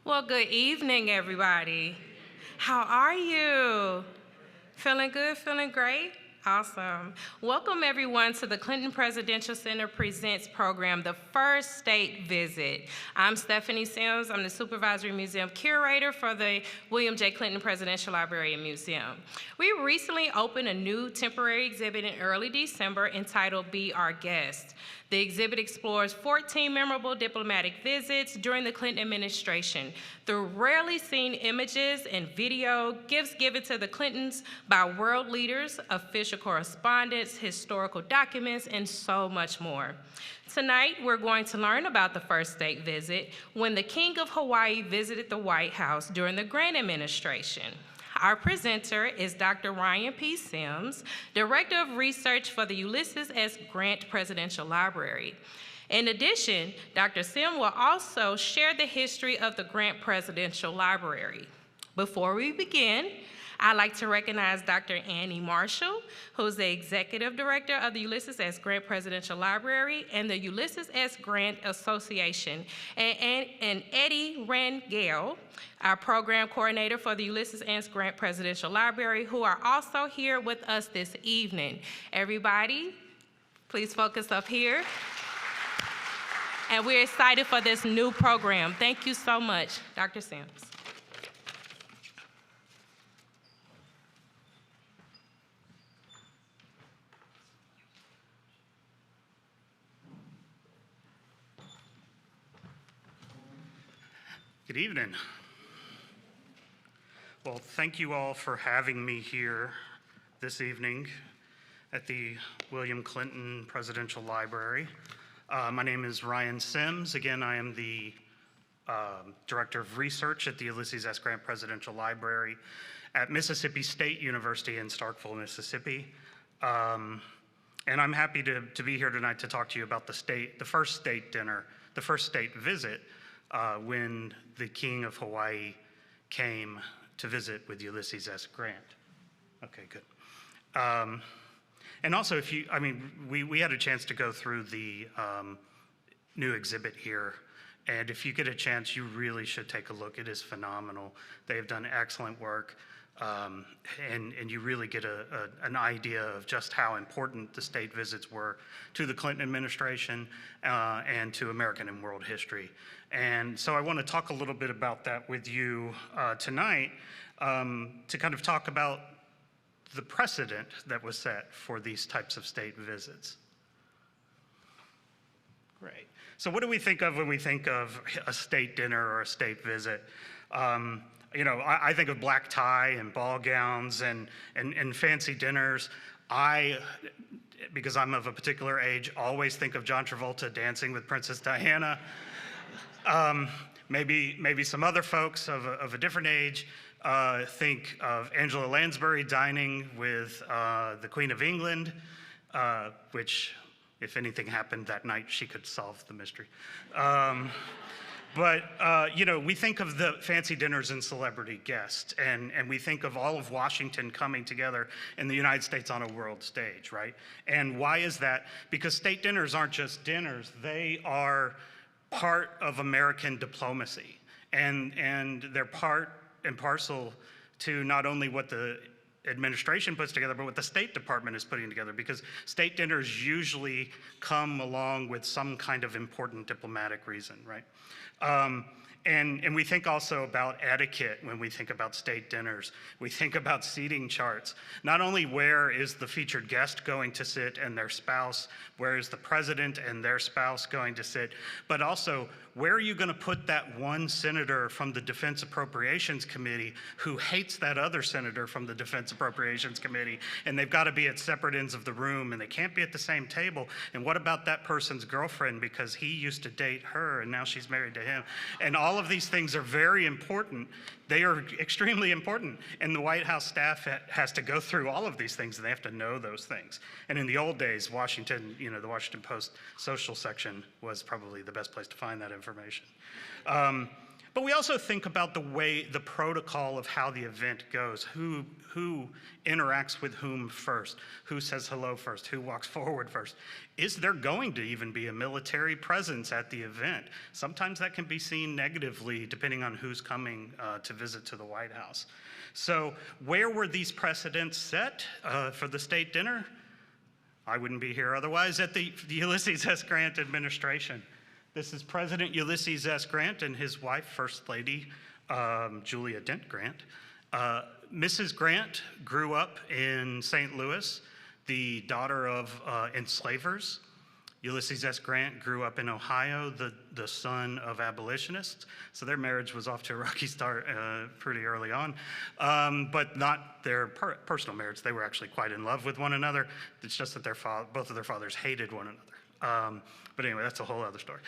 Well, good evening, everybody. How are you? Feeling good? Feeling great? Awesome. Welcome, everyone, to the Clinton Presidential Center Presents program, the first state visit. I'm Stephanie Semmes. I'm the Supervisory Museum Curator for the William J. Clinton Presidential Library and Museum. We recently opened a new temporary exhibit in early December entitled Be Our Guest. The exhibit explores 14 memorable diplomatic visits during the Clinton administration through rarely seen images and video, gifts given to the Clintons by world leaders, official correspondence, historical documents, and so much more. Tonight, we're going to learn about the first state visit when the King of Hawaii visited the White House during the Grant administration. Our presenter is Dr. Ryan P. Semmes, Director of Research for the Ulysses S. Grant Presidential Library. In addition, Dr. Semmes will also share the history of the Grant Presidential Library. Before we begin, I'd like to recognize Dr. Annie Marshall, who's the Executive Director of the Ulysses S. Grant Presidential Library and the Ulysses S. Grant Association, and Eddie Rangel, our Program Coordinator for the Ulysses S. Grant Presidential Library, who are also here with us this evening. Everybody, please focus up here. And we're excited for this new program. Thank you so much, Dr. Semmes. Good evening. Well, thank you all for having me here this evening at the William Clinton Presidential Library. My name is Ryan Semmes. Again, I am the Director of Research at the Ulysses S. Grant Presidential Library at Mississippi State University in Starkville, Mississippi. And I'm happy to be here tonight to talk to you about the first state dinner, the first state visit when the King of Hawaii came to visit with Ulysses S. Grant. Okay, good. And also, we had a chance to go through the new exhibit here, and if you get a chance, you really should take a look. It is phenomenal. They have done excellent work, and you really get an idea of just how important the state visits were to the Clinton administration and to American and world history. And so I want to talk a little bit about that with you tonight to kind of talk about the precedent that was set for these types of state visits. Great. So what do we think of when we think of a state dinner or a state visit? I think of black tie and ball gowns and fancy dinners. Because I'm of a particular age, always think of John Travolta dancing with Princess Diana. Maybe some other folks of a different age think of Angela Lansbury dining with the Queen of England, which, if anything happened that night, she could solve the mystery. But we think of the fancy dinners and celebrity guests, and we think of all of Washington coming together in the United States on a world stage, right? And why is that? Because state dinners aren't just dinners, they are part of American diplomacy, and they're part and parcel to not only what the administration puts together, but what the State Department is putting together, because state dinners usually come along with some kind of important diplomatic reason, right? And we think also about etiquette when we think about state dinners. We think about seating charts. Not only where is the featured guest going to sit and their spouse, where is the president and their spouse going to sit, but also where are you going to put that one senator from the Defense Appropriations Committee who hates that other senator from the Defense Appropriations Committee, and they've got to be at separate ends of the room, and they can't be at the same table. And what about that person's girlfriend because he used to date her and now she's married to him? And all of these things are very important. They are extremely important, and the White House staff has to go through all of these things, and they have to know those things. And in the old days, Washington, the Washington Post social section was probably the best place to find that information. But we also think about the protocol of how the event goes, who interacts with whom first, who says hello first, who walks forward first. Is there going to even be a military presence at the event? Sometimes that can be seen negatively depending on who's coming to visit to the White House. So where were these precedents set for the state dinner? I wouldn't be here otherwise, at the Ulysses S. Grant administration. This is President Ulysses S. Grant and his wife, First Lady Julia Dent Grant. Mrs. Grant grew up in St. Louis, the daughter of enslavers. Ulysses S. Grant grew up in Ohio, the son of abolitionists. So their marriage was off to a rocky start pretty early on, but not their personal marriage. They were actually quite in love with one another. It's just that both of their fathers hated one another. But anyway, that's a whole other story.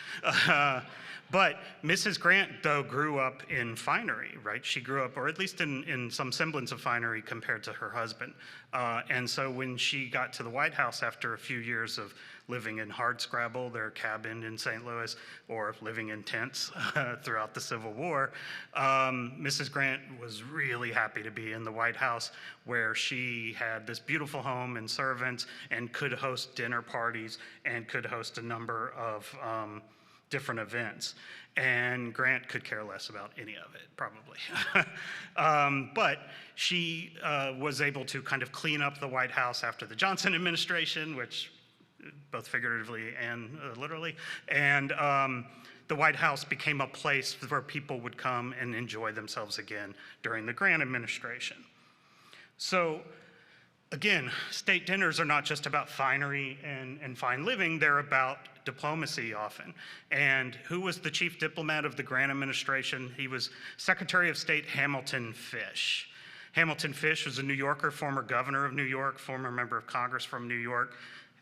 But Mrs. Grant, though, grew up in finery, right? She grew up, or at least in some semblance of finery compared to her husband. And so when she got to the White House after a few years of living in hardscrabble, their cabin in St. Louis, or living in tents throughout the Civil War, Mrs. Grant was really happy to be in the White House, where she had this beautiful home and servants and could host dinner parties and could host a number of different events. And Grant could care less about any of it, probably. But she was able to kind of clean up the White House after the Johnson administration, which both figuratively and literally. And the White House became a place where people would come and enjoy themselves again during the Grant administration. So again, state dinners are not just about finery and fine living, they're about diplomacy often. And who was the chief diplomat of the Grant administration? He was Secretary of State Hamilton Fish. Hamilton Fish was a New Yorker, former governor of New York, former member of Congress from New York,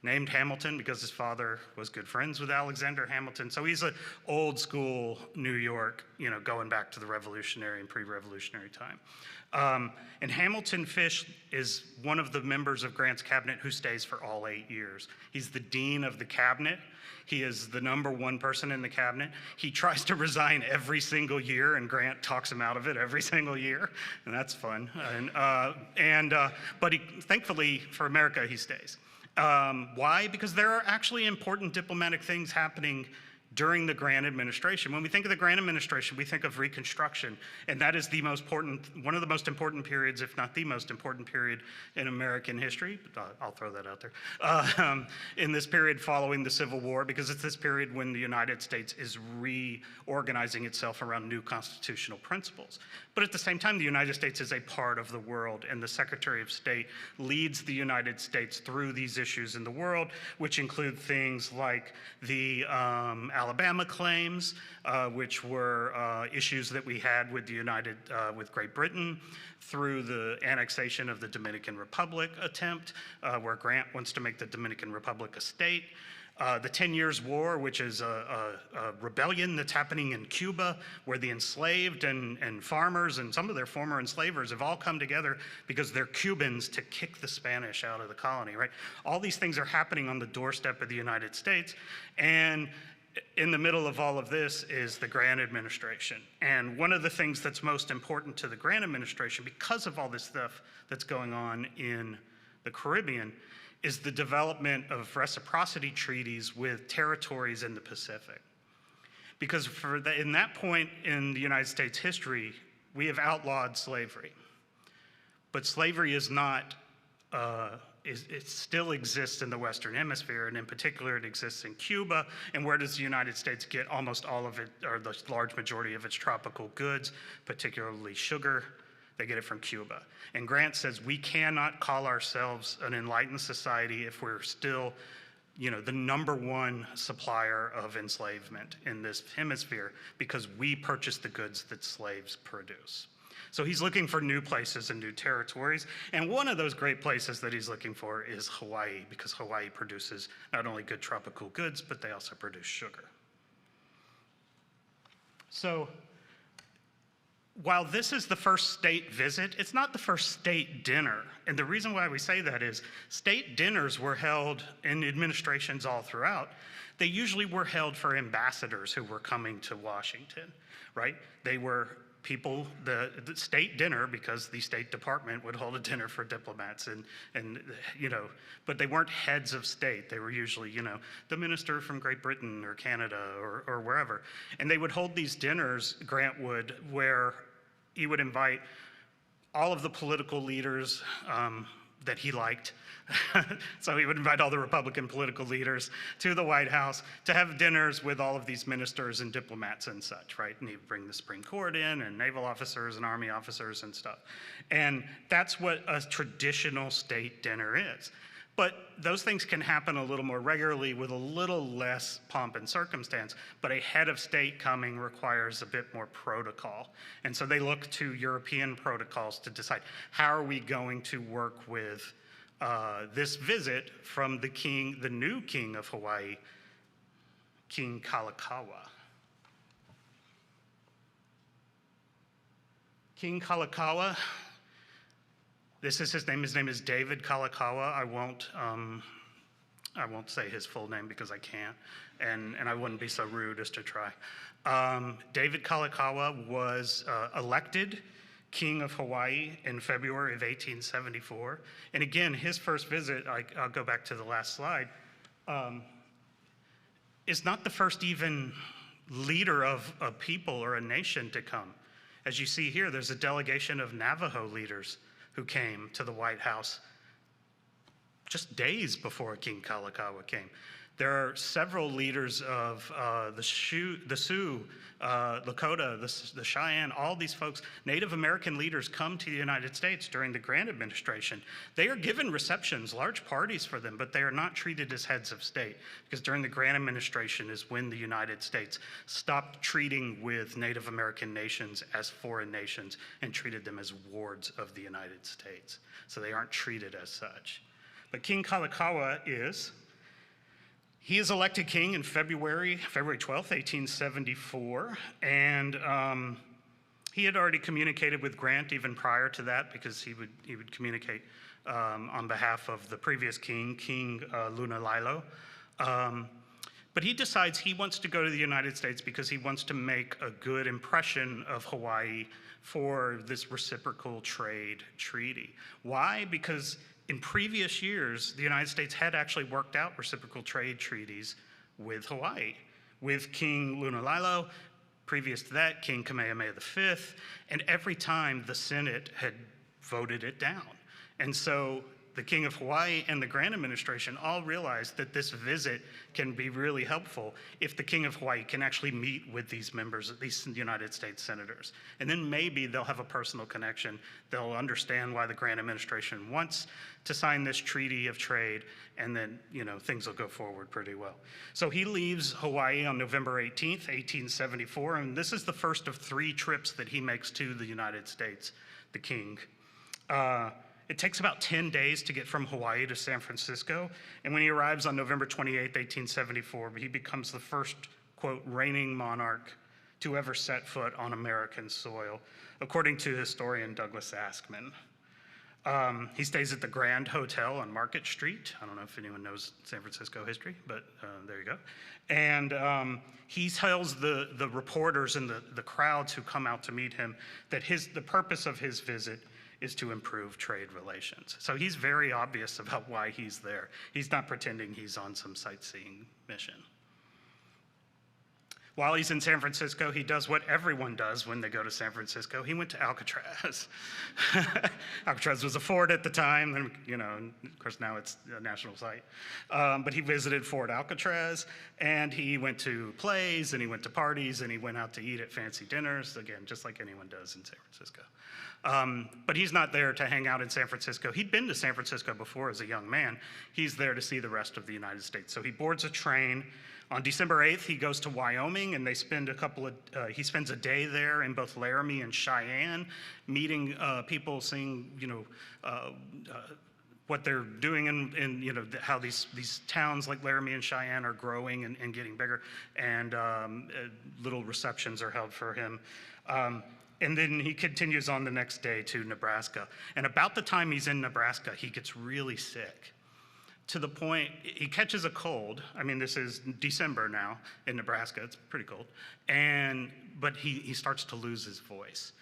named Hamilton because his father was good friends with Alexander Hamilton. So he's an old school New York, going back to the Revolutionary and pre-Revolutionary time. And Hamilton Fish is one of the members of Grant's cabinet who stays for all 8 years. He's the dean of the cabinet. He is the #1 person in the cabinet. He tries to resign every single year, and Grant talks him out of it every single year, and that's fun. But thankfully for America, he stays. Why? Because there are actually important diplomatic things happening during the Grant administration. When we think of the Grant administration, we think of Reconstruction, and that is one of the most important periods, if not the most important period in American history. But I'll throw that out there. In this period following the Civil War, because it's this period when the United States is reorganizing itself around new constitutional principles. But at the same time, the United States is a part of the world, and the Secretary of State leads the United States through these issues in the world, which include things like the Alabama claims, which were issues that we had with with Great Britain, through the annexation of the Dominican Republic attempt, where Grant wants to make the Dominican Republic a state. The 10 Years' War, which is a rebellion that's happening in Cuba, where the enslaved and farmers and some of their former enslavers have all come together because they're Cubans to kick the Spanish out of the colony, right? All these things are happening on the doorstep of the United States, and in the middle of all of this is the Grant administration. And one of the things that's most important to the Grant administration, because of all this stuff that's going on in the Caribbean, is the development of reciprocity treaties with territories in the Pacific. Because in that point in the United States history, we have outlawed slavery. But slavery is not, it still exists in the Western Hemisphere, and in particular it exists in Cuba. And where does the United States get almost all of it, or the large majority of its tropical goods, particularly sugar? They get it from Cuba. And Grant says we cannot call ourselves an enlightened society if we're still, the #1 supplier of enslavement in this hemisphere, because we purchase the goods that slaves produce. So he's looking for new places and new territories. And one of those great places that he's looking for is Hawaii, because Hawaii produces not only good tropical goods, but they also produce sugar. So while this is the first state visit, it's not the first state dinner. And the reason why we say that is state dinners were held in administrations all throughout. They usually were held for ambassadors who were coming to Washington, right? They were people, the state dinner, because the State Department would hold a dinner for diplomats and but they weren't heads of state. They were usually, the minister from Great Britain or Canada or wherever. And they would hold these dinners, Grant would, where he would invite all of the political leaders that he liked. So he would invite all the Republican political leaders to the White House to have dinners with all of these ministers and diplomats and such, right? And he'd bring the Supreme Court in and naval officers and army officers and stuff. And that's what a traditional state dinner is. But those things can happen a little more regularly with a little less pomp and circumstance, but a head of state coming requires a bit more protocol. And so they look to European protocols to decide, how are we going to work with this visit from the new king of Hawaii, King Kalakaua. King Kalakaua, this is his name. His name is David Kalakaua. I won't say his full name because I can't, and I wouldn't be so rude as to try. David Kalakaua was elected King of Hawaii in February of 1874. And again, his first visit, I'll go back to the last slide, is not the first even leader of a people or a nation to come. As you see here, there's a delegation of Navajo leaders who came to the White House just days before King Kalakaua came. There are several leaders of the Sioux, Lakota, the Cheyenne, all these folks, Native American leaders come to the United States during the Grant administration. They are given receptions, large parties for them, but they are not treated as heads of state, because during the Grant administration is when the United States stopped treating with Native American nations as foreign nations and treated them as wards of the United States. So they aren't treated as such. But King Kalakaua he is elected king in February 12th, 1874, and he had already communicated with Grant even prior to that, because he would communicate on behalf of the previous king, King Lunalilo. But he decides he wants to go to the United States because he wants to make a good impression of Hawaii for this reciprocal trade treaty. Why? Because in previous years, the United States had actually worked out reciprocal trade treaties with Hawaii, with King Lunalilo, previous to that, King Kamehameha V, and every time the Senate had voted it down. And so the King of Hawaii and the Grant administration all realized that this visit can be really helpful if the King of Hawaii can actually meet with these members, these United States senators. And then maybe they'll have a personal connection. They'll understand why the Grant administration wants to sign this treaty of trade, and then, things will go forward pretty well. So he leaves Hawaii on November 18th, 1874, and this is the first of 3 trips that he makes to the United States, the king. It takes about 10 days to get from Hawaii to San Francisco, and when he arrives on November 28, 1874, he becomes the first, quote, reigning monarch to ever set foot on American soil, according to historian Douglas Askman. He stays at the Grand Hotel on Market Street. I don't know if anyone knows San Francisco history, but there you go. And he tells the reporters and the crowds who come out to meet him that the purpose of his visit is to improve trade relations. So he's very obvious about why he's there. He's not pretending he's on some sightseeing mission. While he's in San Francisco, he does what everyone does when they go to San Francisco. He went to Alcatraz. Alcatraz was a fort at the time, and of course now it's a national site. But he visited Fort Alcatraz, and he went to plays, and he went to parties, and he went out to eat at fancy dinners, again, just like anyone does in San Francisco. But he's not there to hang out in San Francisco. He'd been to San Francisco before as a young man. He's there to see the rest of the United States. So he boards a train. On December 8th, he goes to Wyoming, and they spend he spends a day there in both Laramie and Cheyenne, meeting people, seeing, what they're doing and how these towns like Laramie and Cheyenne are growing and getting bigger, and little receptions are held for him. And then he continues on the next day to Nebraska. And about the time he's in Nebraska, he gets really sick, to the point he catches a cold. I mean, this is December now in Nebraska. It's pretty cold. But he starts to lose his voice.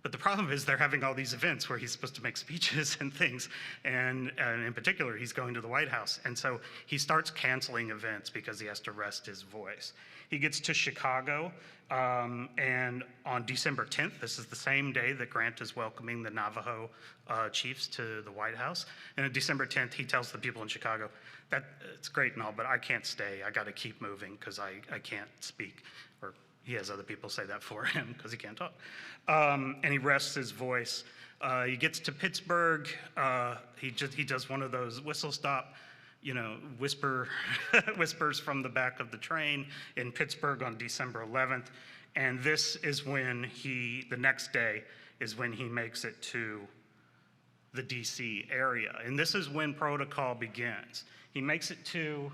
But the problem is they're having all these events where he's supposed to make speeches and things, and in particular, he's going to the White House. And so he starts canceling events because he has to rest his voice. He gets to Chicago, and on December 10th, this is the same day that Grant is welcoming the Navajo chiefs to the White House. And on December 10th, he tells the people in Chicago, that it's great and all, but I can't stay. I got to keep moving because I can't speak. Or he has other people say that for him because he can't talk. And he rests his voice. He gets to Pittsburgh. He does one of those whistle stop, whispers from the back of the train in Pittsburgh on December 11th. And this is when the next day is when he makes it to the DC area. And this is when protocol begins. He makes it to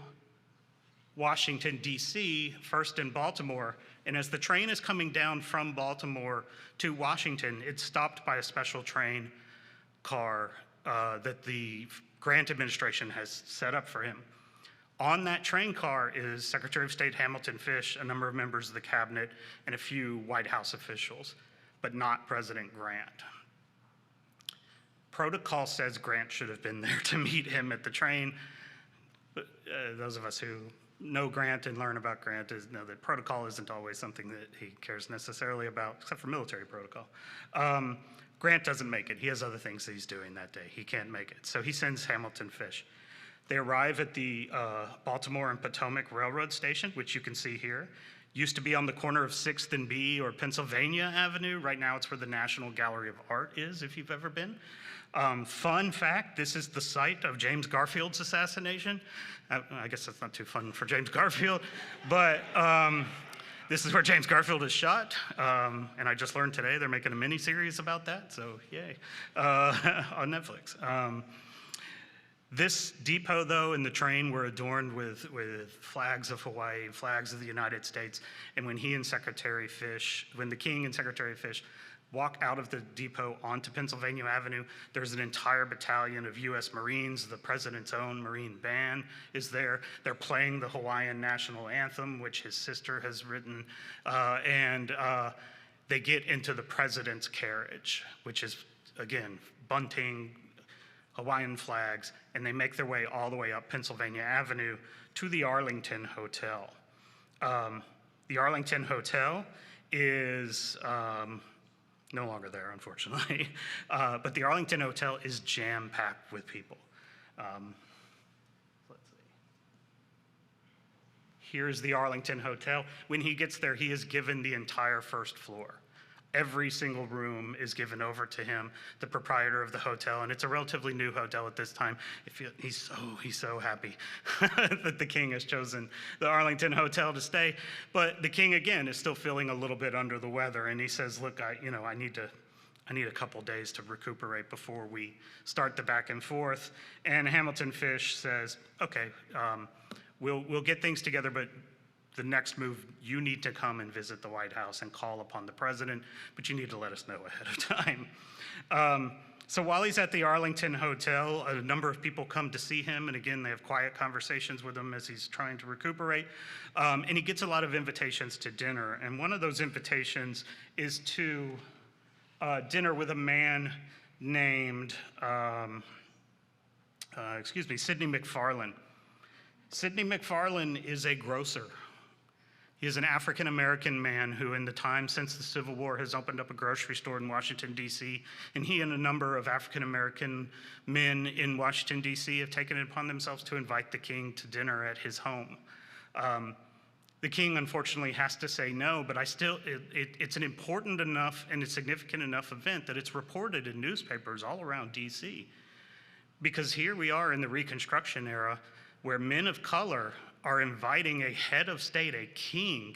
Washington, D.C., first in Baltimore, and as the train is coming down from Baltimore to Washington, it's stopped by a special train car that the Grant administration has set up for him. On that train car is Secretary of State Hamilton Fish, a number of members of the cabinet, and a few White House officials, but not President Grant. Protocol says Grant should have been there to meet him at the train. But those of us who know Grant and learn about Grant know that protocol isn't always something that he cares necessarily about, except for military protocol. Grant doesn't make it. He has other things that he's doing that day. He can't make it. So he sends Hamilton Fish. They arrive at the Baltimore and Potomac Railroad Station, which you can see here. Used to be on the corner of 6th and B or Pennsylvania Avenue. Right now it's where the National Gallery of Art is, if you've ever been. Fun fact, this is the site of James Garfield's assassination. I guess that's not too fun for James Garfield, but this is where James Garfield is shot. And I just learned today they're making a mini-series about that, so yay, on Netflix. This depot, though, and the train were adorned with flags of Hawaii, flags of the United States. And when the King and Secretary Fish walk out of the depot onto Pennsylvania Avenue, there's an entire battalion of U.S. Marines. The president's own Marine band is there. They're playing the Hawaiian national anthem, which his sister has written. And they get into the president's carriage, which is, again, bunting, Hawaiian flags, and they make their way all the way up Pennsylvania Avenue to the Arlington Hotel. The Arlington Hotel is no longer there, unfortunately, but the Arlington Hotel is jam-packed with people. Let's see. Here's the Arlington Hotel. When he gets there, he is given the entire first floor. Every single room is given over to him, the proprietor of the hotel, and it's a relatively new hotel at this time. He's so happy that the king has chosen the Arlington Hotel to stay. But the king, again, is still feeling a little bit under the weather, and he says, look, I need a couple days to recuperate before we start the back and forth. And Hamilton Fish says, okay, we'll get things together, but the next move, you need to come and visit the White House and call upon the president, but you need to let us know ahead of time. So while he's at the Arlington Hotel, a number of people come to see him, and again, they have quiet conversations with him as he's trying to recuperate. And he gets a lot of invitations to dinner, and one of those invitations is to dinner with a man named, Sidney McFarland. Sidney McFarland is a grocer. He is an African-American man who, in the time since the Civil War, has opened up a grocery store in Washington, D.C., and he and a number of African-American men in Washington, D.C. have taken it upon themselves to invite the king to dinner at his home. The king, unfortunately, has to say no, but it's an important enough and a significant enough event that it's reported in newspapers all around D.C., because here we are in the Reconstruction era where men of color are inviting a head of state, a king,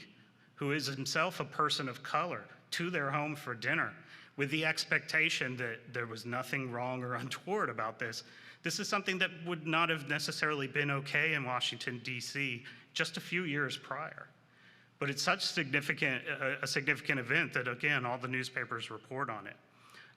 who is himself a person of color, to their home for dinner with the expectation that there was nothing wrong or untoward about this. This is something that would not have necessarily been okay in Washington, D.C. just a few years prior. But it's such a significant event that, again, all the newspapers report on it.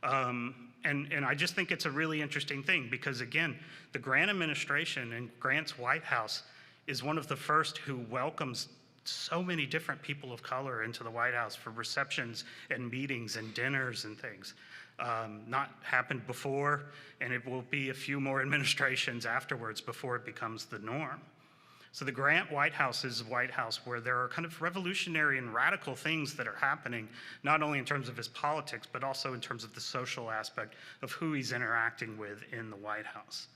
And I just think it's a really interesting thing because, again, the Grant administration and Grant's White House is one of the first who welcomes so many different people of color into the White House for receptions and meetings and dinners and things. Not happened before, and it will be a few more administrations afterwards before it becomes the norm. So the Grant White House is a White House where there are kind of revolutionary and radical things that are happening, not only in terms of his politics, but also in terms of the social aspect of who he's interacting with in the White House.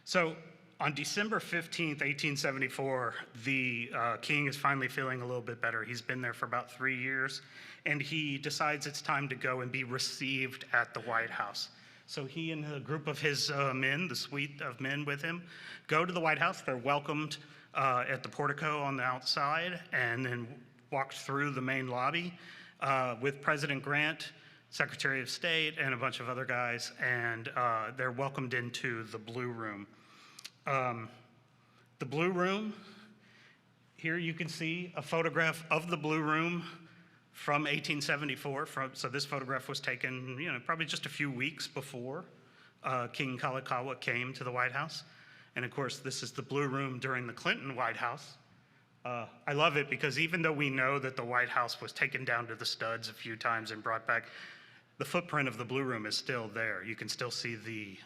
So on December 15th, 1874, the king is finally feeling a little bit better. He's been there for about 3 years, and he decides it's time to go and be received at the White House. So he and a group of his men, the suite of men with him, go to the White House. They're welcomed at the portico on the outside and then walked through the main lobby with President Grant, Secretary of State, and a bunch of other guys, and they're welcomed into the Blue Room. The Blue Room, here you can see a photograph of the Blue Room from 1874. So this photograph was taken, probably just a few weeks before King Kalakaua came to the White House. And of course, this is the Blue Room during the Clinton White House. I love it because even though we know that the White House was taken down to the studs a few times and brought back, the footprint of the Blue Room is still there. You can still see the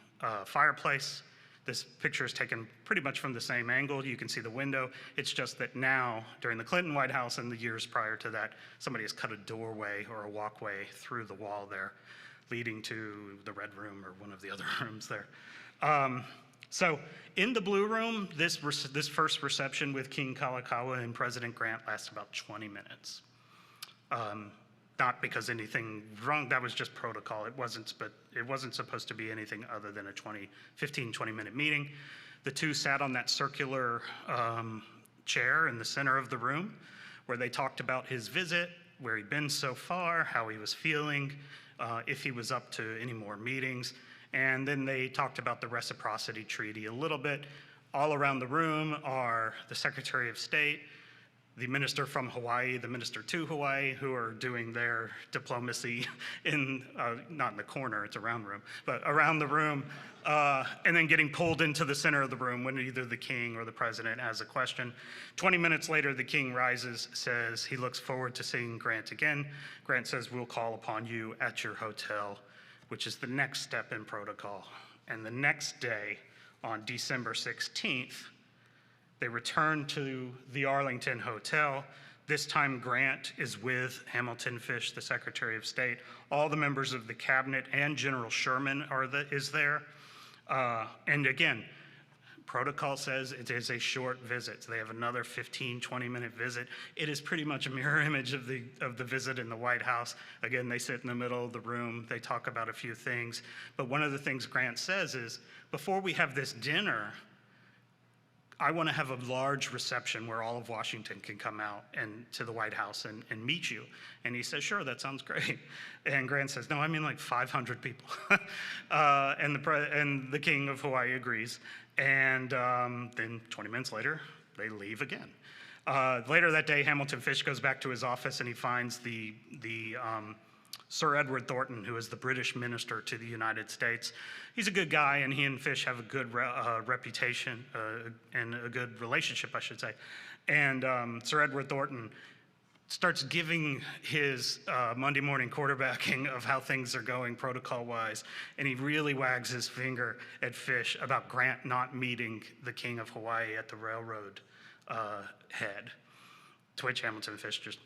fireplace. This picture is taken pretty much from the same angle. You can see the window. It's just that now, during the Clinton White House and the years prior to that, somebody has cut a doorway or a walkway through the wall there, leading to the Red Room or one of the other rooms there. So in the Blue Room, this first reception with King Kalakaua and President Grant lasts about 20 minutes. Not because anything wrong, that was just protocol. It wasn't supposed to be anything other than a 15, 20-minute meeting. The two sat on that circular chair in the center of the room where they talked about his visit, where he'd been so far, how he was feeling, if he was up to any more meetings. And then they talked about the reciprocity treaty a little bit. All around the room are the Secretary of State, the minister from Hawaii, the minister to Hawaii, who are doing their diplomacy not in the corner, it's around the room, but around the room, and then getting pulled into the center of the room when either the king or the president has a question. 20 minutes later, the king rises, says he looks forward to seeing Grant again. Grant says, "We'll call upon you at your hotel," which is the next step in protocol. And the next day, on December 16th, they return to the Arlington Hotel. This time Grant is with Hamilton Fish, the Secretary of State. All the members of the cabinet and General Sherman is there. And again, protocol says it is a short visit. So they have another 15, 20-minute visit. It is pretty much a mirror image of the visit in the White House. Again, they sit in the middle of the room. They talk about a few things. But one of the things Grant says is, before we have this dinner, I want to have a large reception where all of Washington can come out and to the White House and meet you. And he says, "Sure, that sounds great." And Grant says, "No, I mean like 500 people." And the king of Hawaii agrees. And then 20 minutes later, they leave again. Later that day, Hamilton Fish goes back to his office and he finds the Sir Edward Thornton, who is the British minister to the United States. He's a good guy, and he and Fish have a good reputation and a good relationship, I should say. And Sir Edward Thornton starts giving his Monday morning quarterbacking of how things are going protocol-wise, and he really wags his finger at Fish about Grant not meeting the King of Hawaii at the railroad head, to which Hamilton Fish just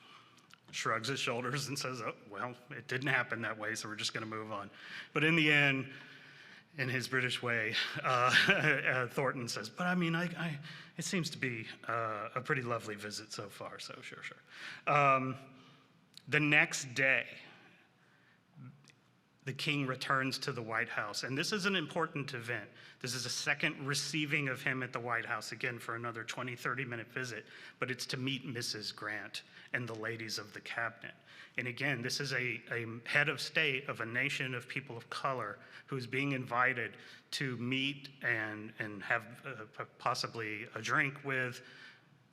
shrugs his shoulders and says, "Oh, well, it didn't happen that way, so we're just going to move on." But in the end, in his British way, Thornton says, "But I mean, it seems to be a pretty lovely visit so far, so sure." The next day, the king returns to the White House. And this is an important event. This is a second receiving of him at the White House, again, for another 20, 30-minute visit, but it's to meet Mrs. Grant and the ladies of the cabinet. And again, this is a head of state of a nation of people of color who's being invited to meet and have possibly a drink with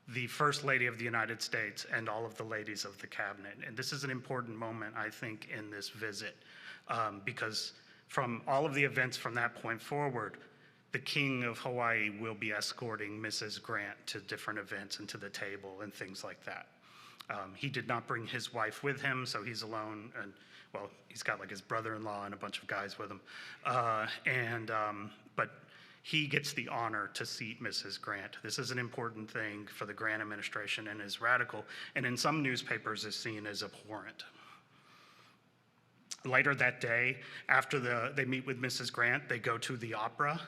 the First Lady of the United States and all of the ladies of the cabinet. And this is an important moment, I think, in this visit, because from all of the events from that point forward, the King of Hawaii will be escorting Mrs. Grant to different events and to the table and things like that. He did not bring his wife with him, so he's alone, and well, he's got like his brother-in-law and a bunch of guys with him. But he gets the honor to seat Mrs. Grant. This is an important thing for the Grant administration and is radical, and in some newspapers is seen as abhorrent. Later that day, after they meet with Mrs. Grant, they go to the opera,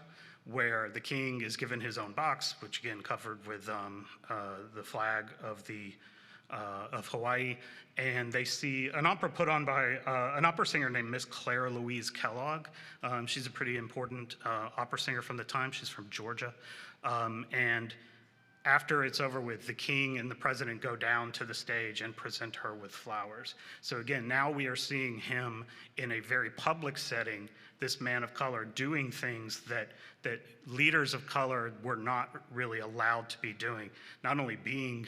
where the king is given his own box, which again covered with the flag of Hawaii, and they see an opera put on by an opera singer named Miss Clara Louise Kellogg. She's a pretty important opera singer from the time. She's from Georgia. And after it's over with, the king and the president go down to the stage and present her with flowers. So again, now we are seeing him in a very public setting, this man of color doing things that leaders of color were not really allowed to be doing. Not only being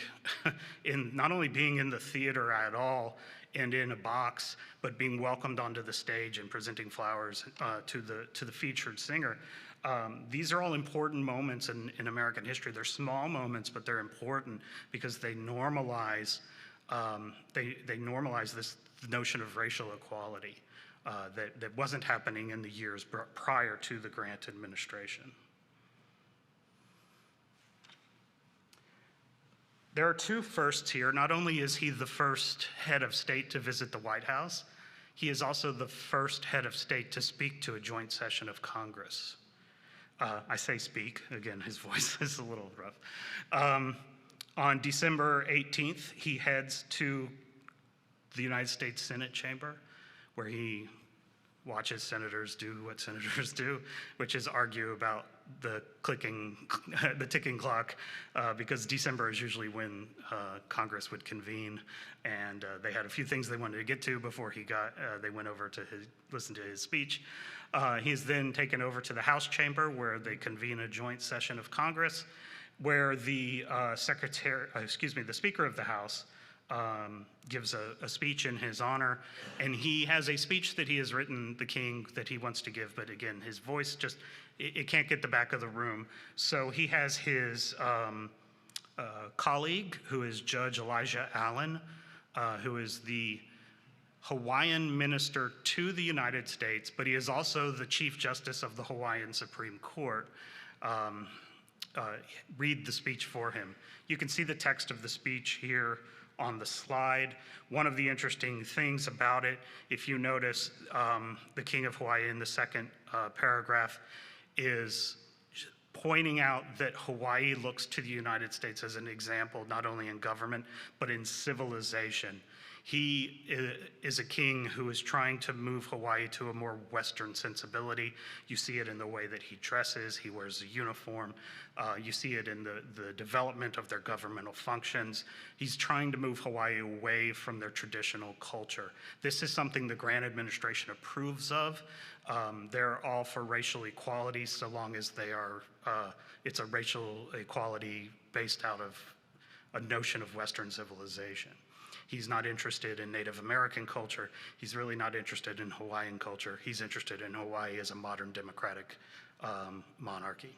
in the theater at all and in a box, but being welcomed onto the stage and presenting flowers to the featured singer. These are all important moments in American history. They're small moments, but they're important because they normalize this notion of racial equality that wasn't happening in the years prior to the Grant administration. There are two firsts here. Not only is he the first head of state to visit the White House, he is also the first head of state to speak to a joint session of Congress. I say speak, again, his voice is a little rough. On December 18th, he heads to the United States Senate chamber, where he watches senators do what senators do, which is argue about the ticking clock, because December is usually when Congress would convene, and they had a few things they wanted to get to before they went over to listen to his speech. He's then taken over to the House chamber, where they convene a joint session of Congress, where the Speaker of the House gives a speech in his honor, and he has a speech that he has written, the king, that he wants to give, but again, his voice just, it can't get the back of the room. So he has his colleague, who is Judge Elijah Allen, who is the Hawaiian minister to the United States, but he is also the Chief Justice of the Hawaiian Supreme Court, read the speech for him. You can see the text of the speech here on the slide. One of the interesting things about it, if you notice, the King of Hawaii in the second paragraph is pointing out that Hawaii looks to the United States as an example, not only in government, but in civilization. He is a king who is trying to move Hawaii to a more Western sensibility. You see it in the way that he dresses, he wears a uniform. You see it in the development of their governmental functions. He's trying to move Hawaii away from their traditional culture. This is something the Grant administration approves of. They're all for racial equality, so long as it's a racial equality based out of a notion of Western civilization. He's not interested in Native American culture. He's really not interested in Hawaiian culture. He's interested in Hawaii as a modern democratic monarchy.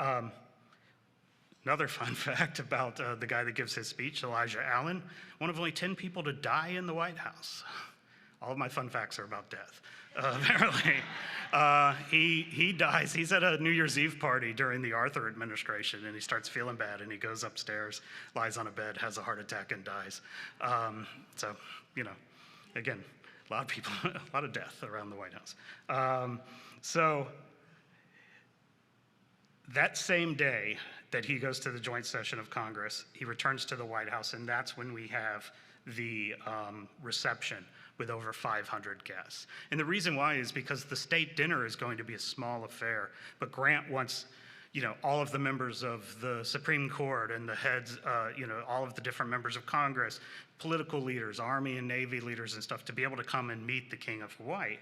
Another fun fact about the guy that gives his speech, Elijah Allen, one of only 10 people to die in the White House. All of my fun facts are about death. Apparently, he dies. He's at a New Year's Eve party during the Arthur administration, and he starts feeling bad, and he goes upstairs, lies on a bed, has a heart attack, and dies. So, you know, again, a lot of people, a lot of death around the White House. So that same day that he goes to the joint session of Congress, he returns to the White House, and that's when we have the reception with over 500 guests. And the reason why is because the state dinner is going to be a small affair, but Grant wants all of the members of the Supreme Court and the heads, all of the different members of Congress, political leaders, Army and Navy leaders and stuff to be able to come and meet the King of Hawaii.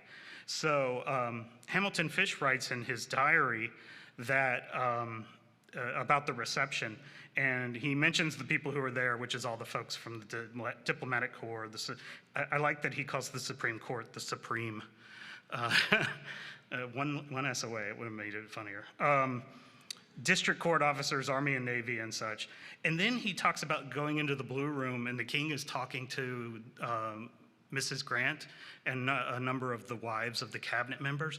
So Hamilton Fish writes in his diary that about the reception, and he mentions the people who are there, which is all the folks from the diplomatic corps. I like that he calls the Supreme Court the Supreme. One S away, it would have made it funnier. District court officers, Army and Navy and such. And then he talks about going into the Blue Room, and the king is talking to Mrs. Grant and a number of the wives of the cabinet members.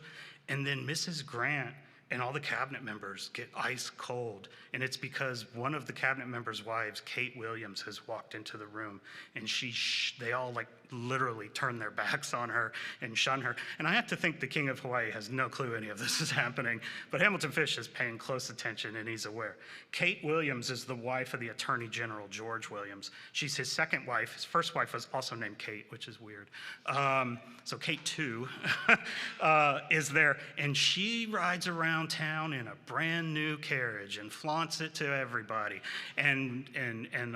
And then Mrs. Grant and all the cabinet members get ice cold. And it's because one of the cabinet members' wives, Kate Williams, has walked into the room, and they all literally turn their backs on her and shun her. And I have to think the King of Hawaii has no clue any of this is happening, but Hamilton Fish is paying close attention and he's aware. Kate Williams is the wife of the Attorney General, George Williams. She's his second wife. His first wife was also named Kate, which is weird. So Kate too is there, and she rides around town in a brand new carriage and flaunts it to everybody. And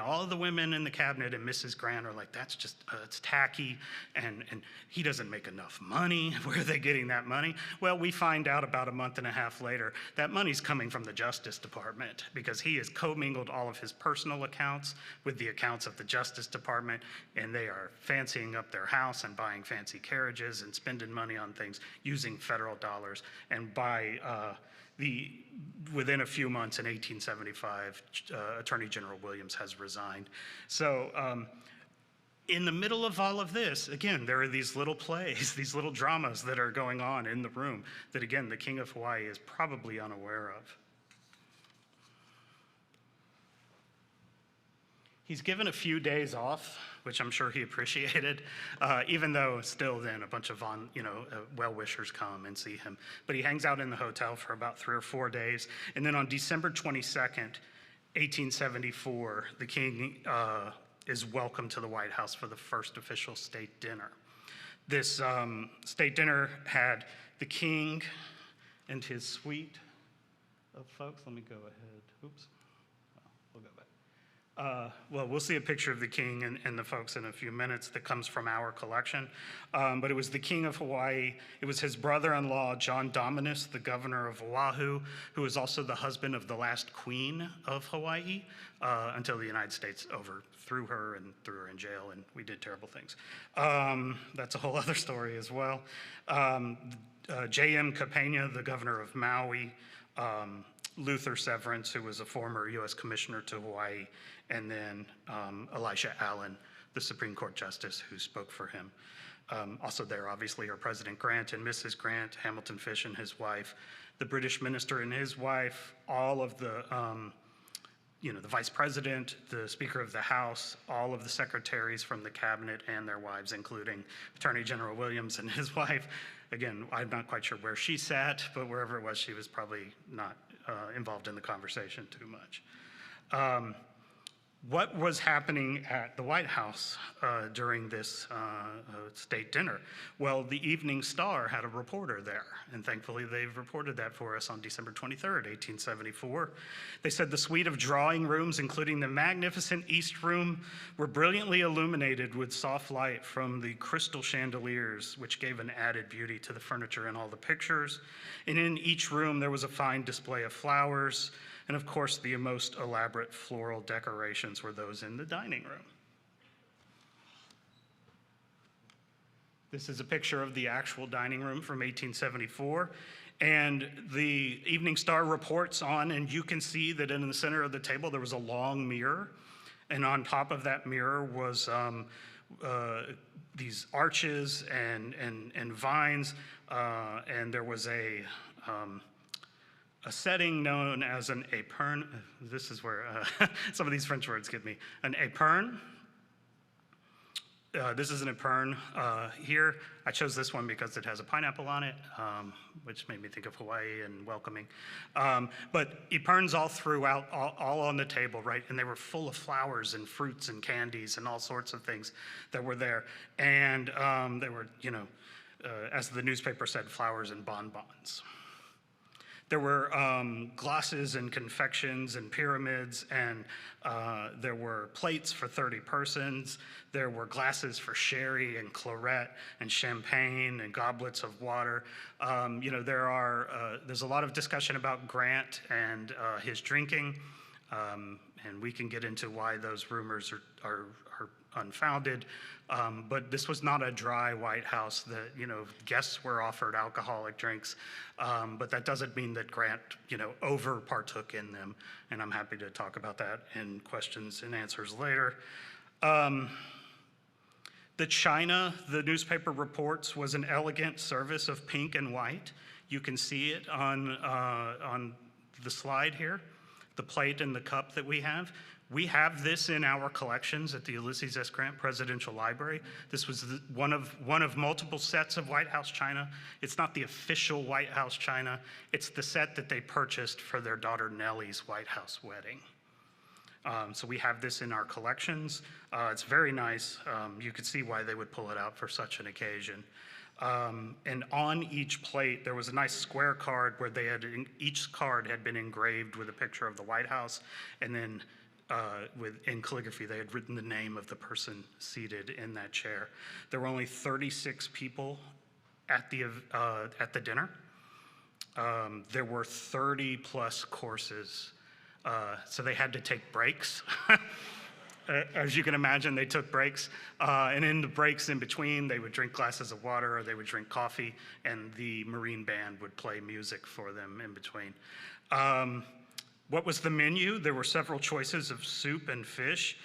all of the women in the cabinet and Mrs. Grant are like, that's just, it's tacky, and he doesn't make enough money. Where are they getting that money? Well, we find out about a month and a half later that money's coming from the Justice Department, because he has commingled all of his personal accounts with the accounts of the Justice Department, and they are fancying up their house and buying fancy carriages and spending money on things using federal dollars. And by within a few months in 1875, Attorney General Williams has resigned. So in the middle of all of this, again, there are these little plays, these little dramas that are going on in the room that, again, the King of Hawaii is probably unaware of. He's given a few days off, which I'm sure he appreciated, even though still then a bunch of well-wishers come and see him. But he hangs out in the hotel for about 3 or 4 days. And then on December 22nd, 1874, the king is welcomed to the White House for the first official state dinner. This state dinner had the king and his suite of folks. Let me go ahead. Oops. We'll go back. Well, we'll see a picture of the king and the folks in a few minutes that comes from our collection. But it was the King of Hawaii. It was his brother-in-law, John Dominus, the governor of Oahu, who was also the husband of the last queen of Hawaii until the United States overthrew her and threw her in jail, and we did terrible things. That's a whole other story as well. J.M. Capena, the governor of Maui, Luther Severance, who was a former U.S. Commissioner to Hawaii, and then Elisha Allen, the Supreme Court Justice, who spoke for him. Also there, obviously, are President Grant and Mrs. Grant, Hamilton Fish and his wife, the British minister and his wife, all of the, the vice president, the Speaker of the House, all of the secretaries from the cabinet and their wives, including Attorney General Williams and his wife. Again, I'm not quite sure where she sat, but wherever it was, she was probably not involved in the conversation too much. What was happening at the White House during this state dinner? Well, the Evening Star had a reporter there, and thankfully they've reported that for us on December 23rd, 1874. They said the suite of drawing rooms, including the magnificent East Room, were brilliantly illuminated with soft light from the crystal chandeliers, which gave an added beauty to the furniture and all the pictures. And in each room there was a fine display of flowers, and of course, the most elaborate floral decorations were those in the dining room. This is a picture of the actual dining room from 1874. And the Evening Star reports on, and you can see that in the center of the table there was a long mirror. And on top of that mirror was these arches and vines. And there was a setting known as an épergne. This is where some of these French words get me. An épergne, this is an Epern here. I chose this one because it has a pineapple on it, which made me think of Hawaii and welcoming. But Eperns all throughout, all on the table, right? And they were full of flowers and fruits and candies and all sorts of things that were there. And they were, as the newspaper said, flowers and bonbons. There were glosses and confections and pyramids, and there were plates for 30 persons. There were glasses for sherry and claret and champagne and goblets of water. There's a lot of discussion about Grant and his drinking, and we can get into why those rumors are unfounded. But this was not a dry White House. Guests were offered alcoholic drinks, but that doesn't mean that Grant, over partook in them. And I'm happy to talk about that in questions and answers later. The china, the newspaper reports, was an elegant service of pink and white. You can see it on the slide here, the plate and the cup that we have. We have this in our collections at the Ulysses S. Grant Presidential Library. This was one of multiple sets of White House china. It's not the official White House china. It's the set that they purchased for their daughter Nellie's White House wedding. So we have this in our collections. It's very nice. You could see why they would pull it out for such an occasion. And on each plate, there was a nice square card where each card had been engraved with a picture of the White House, and then in calligraphy, they had written the name of the person seated in that chair. There were only 36 people at the dinner. There were 30 plus courses, so they had to take breaks. As you can imagine, they took breaks, and in the breaks in between, they would drink glasses of water or they would drink coffee, and the Marine band would play music for them in between. What was the menu? There were several choices of soup and fish,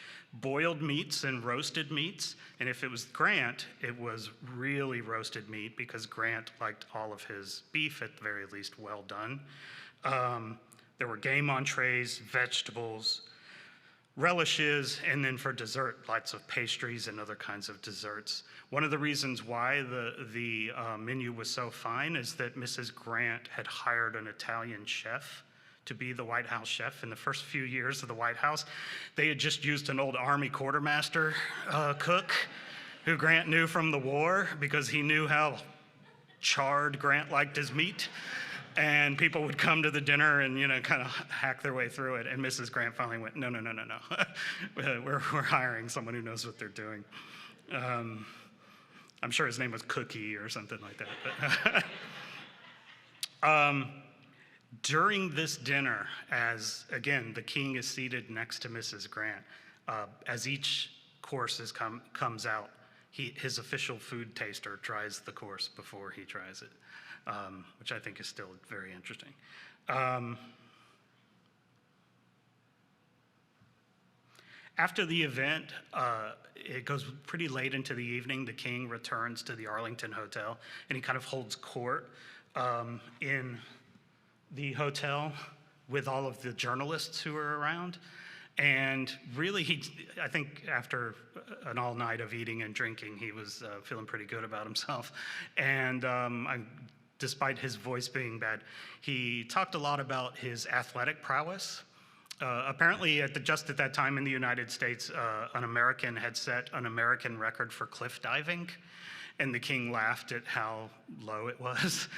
boiled meats and roasted meats, and if it was Grant, it was really roasted meat because Grant liked all of his beef, at the very least, well done. There were game entrees, vegetables, relishes, and then for dessert, lots of pastries and other kinds of desserts. One of the reasons why the menu was so fine is that Mrs. Grant had hired an Italian chef to be the White House chef. In the first few years of the White House, they had just used an old Army quartermaster cook who Grant knew from the war because he knew how charred Grant liked his meat. And people would come to the dinner and, kind of hack their way through it. And Mrs. Grant finally went, no. We're hiring someone who knows what they're doing. I'm sure his name was Cookie or something like that. But during this dinner, as, again, the king is seated next to Mrs. Grant, as each course comes out, his official food taster tries the course before he tries it. Which I think is still very interesting. After the event, it goes pretty late into the evening. The king returns to the Arlington Hotel, and he kind of holds court in the hotel with all of the journalists who are around. And really, I think after an all night of eating and drinking, he was feeling pretty good about himself. And despite his voice being bad, he talked a lot about his athletic prowess. Apparently, just at that time in the United States, an American had set an American record for cliff diving, and the king laughed at how low it was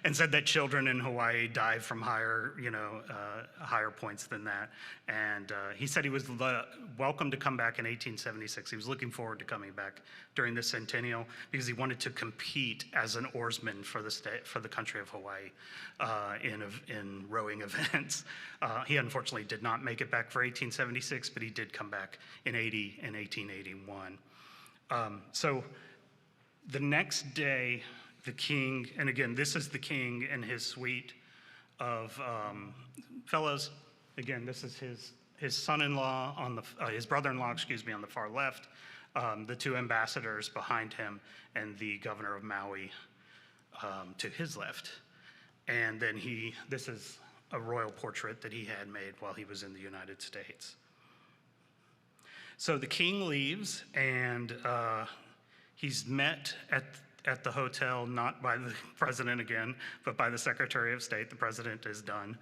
and said that children in Hawaii dive from higher points than that. And he said he was welcome to come back in 1876. He was looking forward to coming back during the centennial because he wanted to compete as an oarsman for the country of Hawaii in rowing events. He unfortunately did not make it back for 1876, but he did come back in 1881. So the next day, the king, and again, this is the king and his suite of fellows. Again, this is his son-in-law his brother-in-law, on the far left, the two ambassadors behind him, and the governor of Maui to his left. And then this is a royal portrait that he had made while he was in the United States. So the king leaves, and he's met at the hotel, not by the president again, but by the Secretary of State. The president is done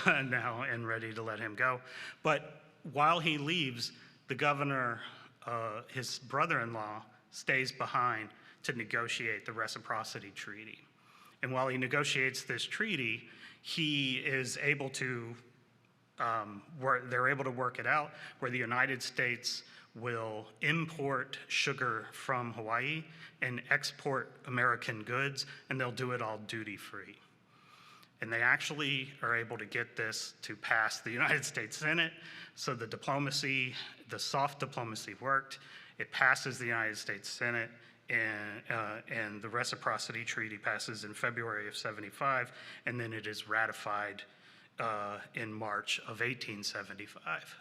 now and ready to let him go. But while he leaves, the governor, his brother-in-law, stays behind to negotiate the reciprocity treaty. And while he negotiates this treaty, he is able to they're able to work it out where the United States will import sugar from Hawaii and export American goods, and they'll do it all duty-free. And they actually are able to get this to pass the United States Senate, so the diplomacy, the soft diplomacy worked. It passes the United States Senate, and the reciprocity treaty passes in February of '75, and then it is ratified in March of 1875.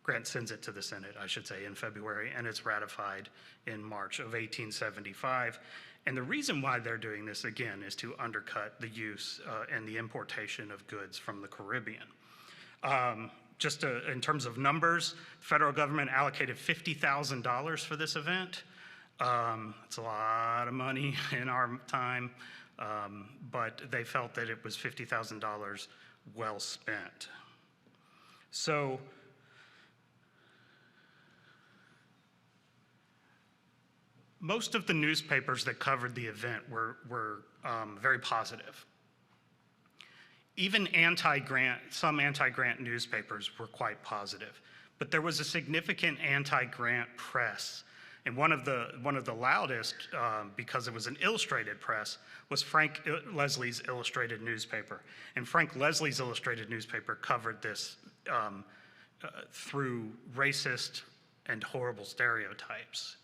Grant sends it to the Senate, I should say, in February, and it's ratified in March of 1875. And the reason why they're doing this, again, is to undercut the use and the importation of goods from the Caribbean. Just in terms of numbers, the federal government allocated $50,000 for this event. It's a lot of money in our time, but they felt that it was $50,000 well spent. So most of the newspapers that covered the event were very positive. Even some anti-Grant newspapers were quite positive, but there was a significant anti-Grant press. And one of the loudest, because it was an illustrated press, was Frank Leslie's illustrated newspaper. And Frank Leslie's illustrated newspaper covered this through racist and horrible stereotypes.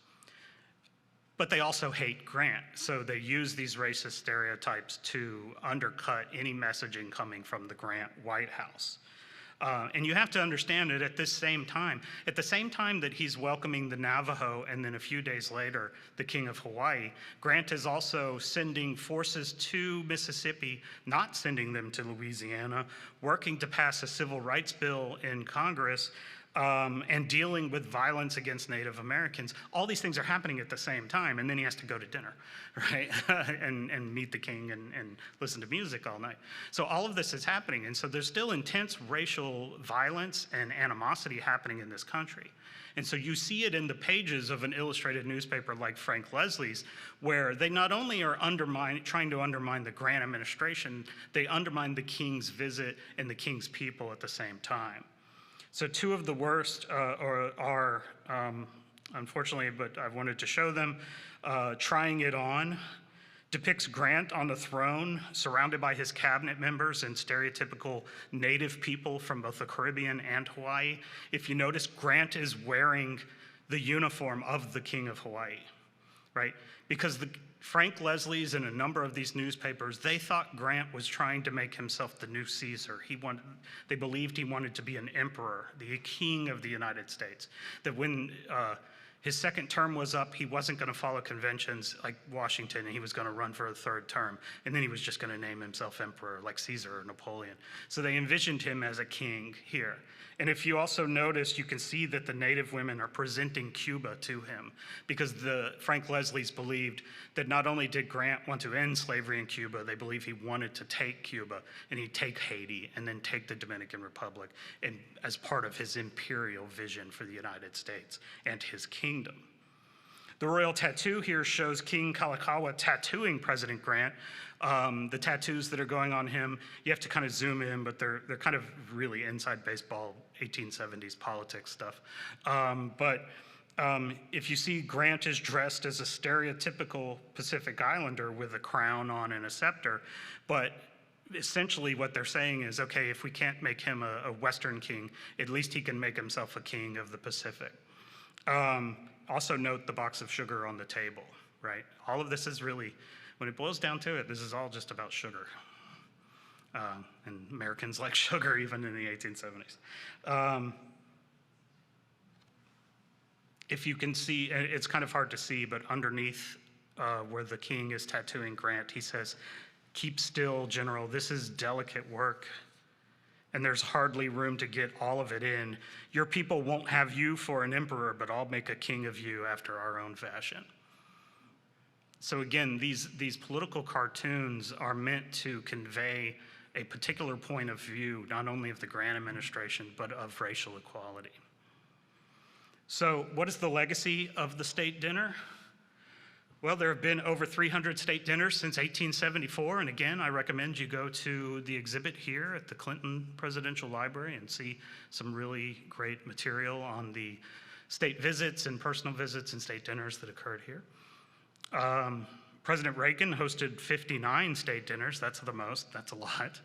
But they also hate Grant, so they use these racist stereotypes to undercut any messaging coming from the Grant White House. And you have to understand that at the same time that he's welcoming the Navajo, and then a few days later, the King of Hawaii, Grant is also sending forces to Mississippi, not sending them to Louisiana, working to pass a civil rights bill in Congress, and dealing with violence against Native Americans. All these things are happening at the same time, and then he has to go to dinner, right? and meet the king and listen to music all night. So all of this is happening, and so there's still intense racial violence and animosity happening in this country. And so you see it in the pages of an illustrated newspaper like Frank Leslie's, where they not only are trying to undermine the Grant administration, they undermine the king's visit and the king's people at the same time. So two of the worst are unfortunately, but I wanted to show them, Trying It On depicts Grant on the throne, surrounded by his cabinet members and stereotypical native people from both the Caribbean and Hawaii. If you notice, Grant is wearing the uniform of the King of Hawaii, right? Because Frank Leslie's and a number of these newspapers, they thought Grant was trying to make himself the new Caesar. They believed he wanted to be an emperor, the king of the United States. That when his second term was up, he wasn't going to follow conventions like Washington, and he was going to run for a third term. And then he was just going to name himself emperor like Caesar or Napoleon. So they envisioned him as a king here. And if you also notice, you can see that the native women are presenting Cuba to him, because Frank Leslie's believed that not only did Grant want to end slavery in Cuba, they believe he wanted to take Cuba, and he'd take Haiti, and then take the Dominican Republic, and as part of his imperial vision for the United States and his kingdom. The royal tattoo here shows King Kalakaua tattooing President Grant. The tattoos that are going on him, you have to kind of zoom in, but they're kind of really inside baseball, 1870s politics stuff. If you see, Grant is dressed as a stereotypical Pacific Islander with a crown on and a scepter, but essentially what they're saying is, okay, if we can't make him a Western king, at least he can make himself a king of the Pacific. Also note the box of sugar on the table, right? All of this is really, when it boils down to it, this is all just about sugar. And Americans like sugar even in the 1870s. If you can see, it's kind of hard to see, but underneath where the king is tattooing Grant, he says, "Keep still, General, this is delicate work. and there's hardly room to get all of it in. Your people won't have you for an emperor, but I'll make a king of you after our own fashion. So again, these political cartoons are meant to convey a particular point of view, not only of the Grant administration, but of racial equality. So what is the legacy of the state dinner? Well, there have been over 300 state dinners since 1874, and again, I recommend you go to the exhibit here at the Clinton Presidential Library and see some really great material on the state visits and personal visits and state dinners that occurred here. President Reagan hosted 59 state dinners. That's the most, that's a lot.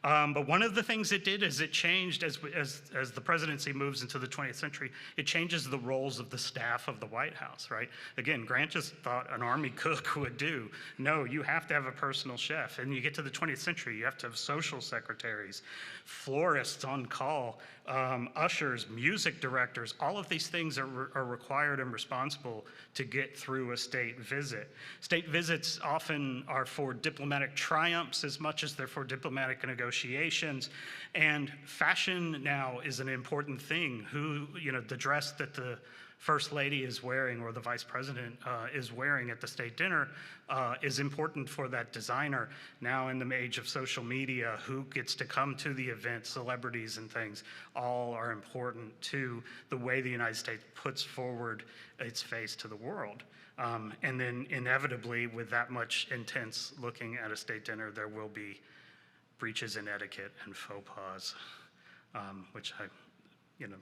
But one of the things it did is it changed as the presidency moves into the 20th century, it changes the roles of the staff of the White House, right? Again, Grant just thought an army cook would do. No, you have to have a personal chef. And you get to the 20th century, you have to have social secretaries, florists on call, ushers, music directors. All of these things are required and responsible to get through a state visit. State visits often are for diplomatic triumphs as much as they're for diplomatic negotiations. And fashion now is an important thing. The dress that the First Lady is wearing or the Vice President is wearing at the state dinner is important for that designer. Now in the age of social media, who gets to come to the event, celebrities and things, all are important to the way the United States puts forward its face to the world. And then inevitably, with that much intense looking at a state dinner, there will be breaches in etiquette and faux pas, which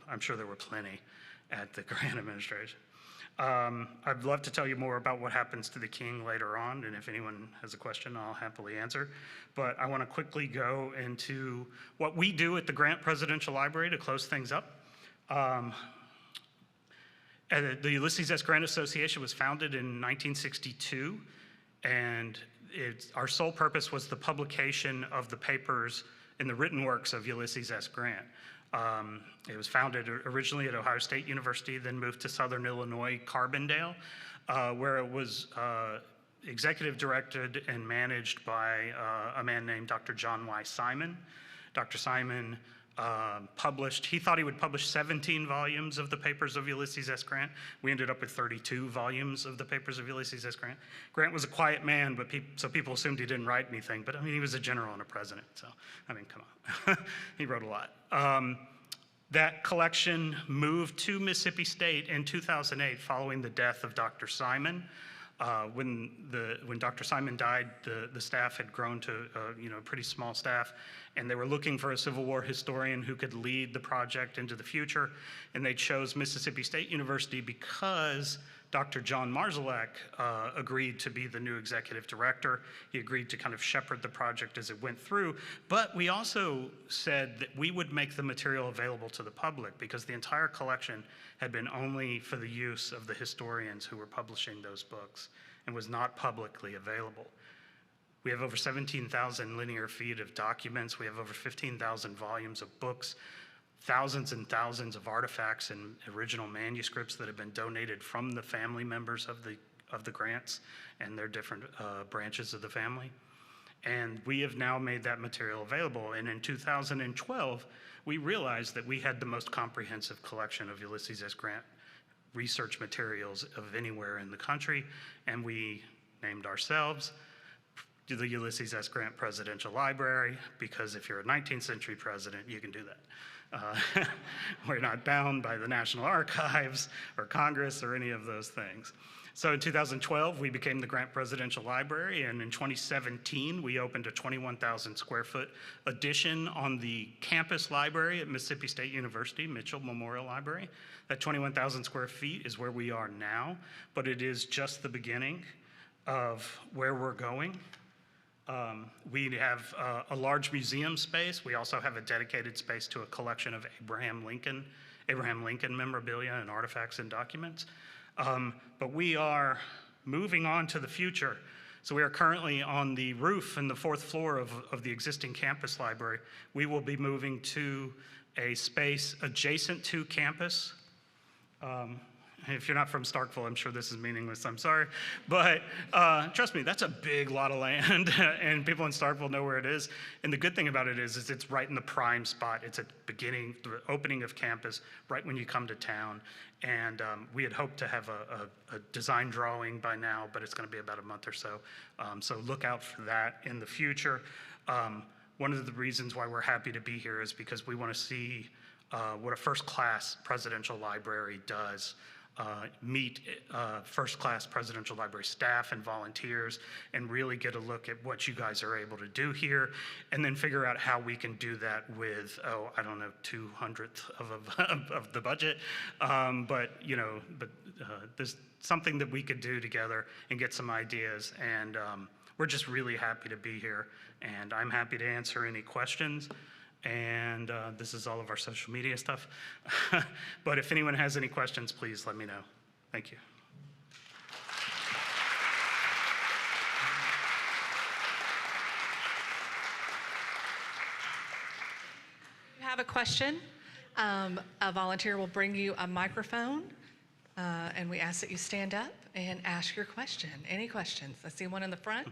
I'm sure there were plenty at the Grant administration. I'd love to tell you more about what happens to the king later on, and if anyone has a question, I'll happily answer. But I want to quickly go into what we do at the Grant Presidential Library to close things up. The Ulysses S. Grant Association was founded in 1962, and our sole purpose was the publication of the papers and the written works of Ulysses S. Grant. It was founded originally at Ohio State University, then moved to Southern Illinois, Carbondale, where it was executive directed and managed by a man named Dr. John Y. Simon. Dr. Simon he thought he would publish 17 volumes of the papers of Ulysses S. Grant. We ended up with 32 volumes of the papers of Ulysses S. Grant. Grant was a quiet man, but so people assumed he didn't write anything. But I mean, he was a general and a president, so I mean, come on. He wrote a lot. That collection moved to Mississippi State in 2008 following the death of Dr. Simon. When Dr. Simon died, the staff had grown to a pretty small staff, and they were looking for a Civil War historian who could lead the project into the future, and they chose Mississippi State University because Dr. John Marszalek agreed to be the new executive director. He agreed to kind of shepherd the project as it went through, but we also said that we would make the material available to the public because the entire collection had been only for the use of the historians who were publishing those books and was not publicly available. We have over 17,000 linear feet of documents. We have over 15,000 volumes of books, thousands and thousands of artifacts and original manuscripts that have been donated from the family members of the Grants and their different branches of the family. And we have now made that material available. And in 2012, we realized that we had the most comprehensive collection of Ulysses S. Grant research materials of anywhere in the country, and we named ourselves the Ulysses S. Grant Presidential Library, because if you're a 19th century president, you can do that. We're not bound by the National Archives or Congress or any of those things. So in 2012, we became the Grant Presidential Library, and in 2017, we opened a 21,000 square foot addition on the campus library at Mississippi State University, Mitchell Memorial Library. That 21,000 square feet is where we are now, but it is just the beginning of where we're going. We have a large museum space. We also have a dedicated space to a collection of Abraham Lincoln memorabilia and artifacts and documents. But we are moving on to the future. So we are currently on the roof and the fourth floor of the existing campus library. We will be moving to a space adjacent to campus. If you're not from Starkville, I'm sure this is meaningless, I'm sorry. But trust me, that's a big lot of land, and people in Starkville know where it is. And the good thing about it is it's right in the prime spot. It's at the opening of campus, right when you come to town. And we had hoped to have a design drawing by now, but it's going to be about a month or so. So look out for that in the future. One of the reasons why we're happy to be here is because we want to see what a first-class presidential library does. Meet first-class presidential library staff and volunteers and really get a look at what you guys are able to do here, and then figure out how we can do that with, I don't know, 2/100th of the budget. But there's something that we could do together and get some ideas, and we're just really happy to be here, and I'm happy to answer any questions. And this is all of our social media stuff. But if anyone has any questions, please let me know. Thank you. If you have a question, a volunteer will bring you a microphone, and we ask that you stand up and ask your question. Any questions? I see one in the front.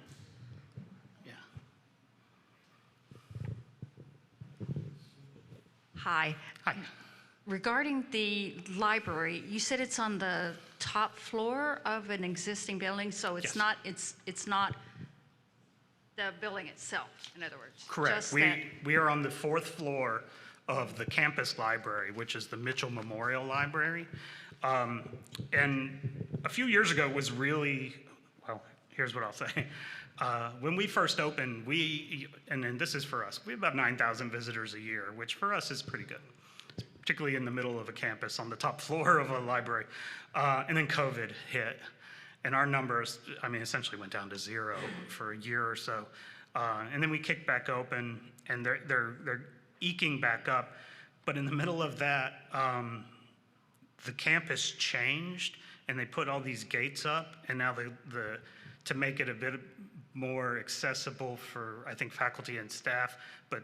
Hi. Hi. Regarding the library, you said it's on the top floor of an existing building, so it's Yes. it's not the building itself, in other words. Correct. Just that. We are on the 4th floor of the campus library, which is the Mitchell Memorial Library. And a few years ago was really, well, here's what I'll say. When we first opened, and this is for us, we have about 9,000 visitors a year, which for us is pretty good, particularly in the middle of a campus on the top floor of a library. And then COVID hit, and our numbers, essentially went down to 0 for a year or so. And then we kicked back open, and they're eking back up. But in the middle of that, the campus changed, and they put all these gates up, and now to make it a bit more accessible for, I think, faculty and staff, but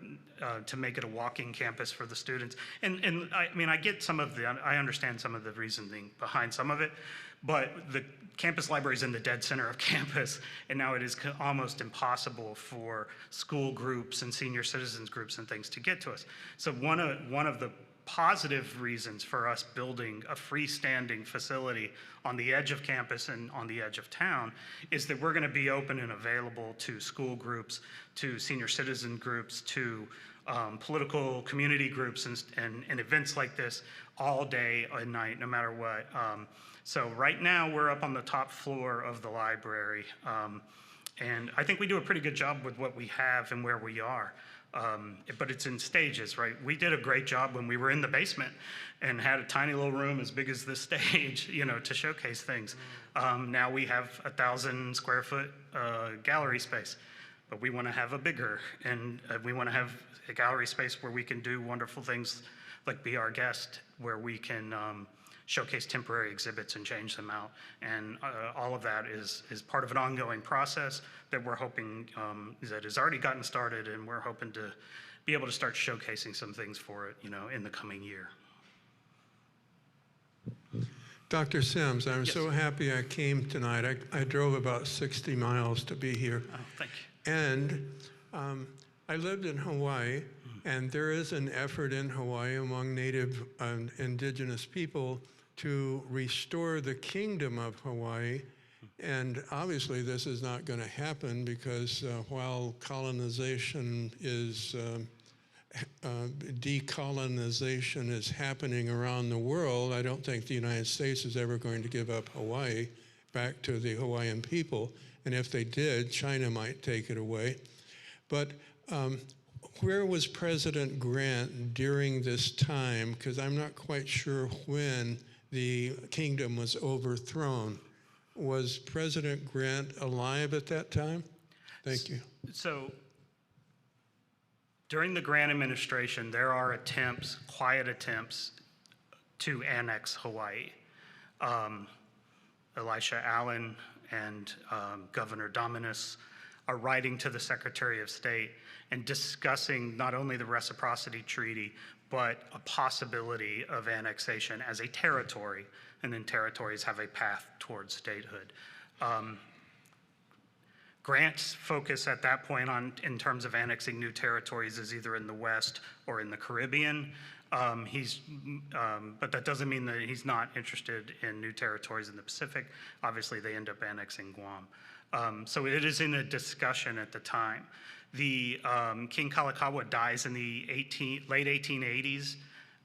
to make it a walking campus for the students. And I get I understand some of the reasoning behind some of it, but the campus library is in the dead center of campus, and now it is almost impossible for school groups and senior citizens groups and things to get to us. So one of the positive reasons for us building a freestanding facility on the edge of campus and on the edge of town is that we're going to be open and available to school groups, to senior citizen groups, to political community groups and events like this all day and night, no matter what. So right now we're up on the top floor of the library, and I think we do a pretty good job with what we have and where we are. But it's in stages, right? We did a great job when we were in the basement and had a tiny little room as big as this stage, to showcase things. Now we have 1,000 square foot gallery space, but we want to have a bigger, and we want to have a gallery space where we can do wonderful things like Be Our Guest, where we can showcase temporary exhibits and change them out. And all of that is part of an ongoing process that we're hoping that has already gotten started, and we're hoping to be able to start showcasing some things for it, in the coming year. Dr. Semmes, I'm Yes. so happy I came tonight. I drove about 60 miles to be here. Oh, thank you. And I lived in Hawaii, and there is an effort in Hawaii among Native and indigenous people to restore the kingdom of Hawaii. And obviously this is not going to happen because while colonization is, decolonization is happening around the world, I don't think the United States is ever going to give up Hawaii back to the Hawaiian people. And if they did, China might take it away. But where was President Grant during this time? Because I'm not quite sure when the kingdom was overthrown. Was President Grant alive at that time? Thank you. So during the Grant administration, there are attempts, quiet attempts, to annex Hawaii. Elisha Allen and Governor Dominus are writing to the Secretary of State and discussing not only the reciprocity treaty, but a possibility of annexation as a territory, and then territories have a path towards statehood. Grant's focus at that point in terms of annexing new territories is either in the West or in the Caribbean. But that doesn't mean that he's not interested in new territories in the Pacific. Obviously, they end up annexing Guam. So it is in a discussion at the time. The King Kalakaua dies in the late 1880s,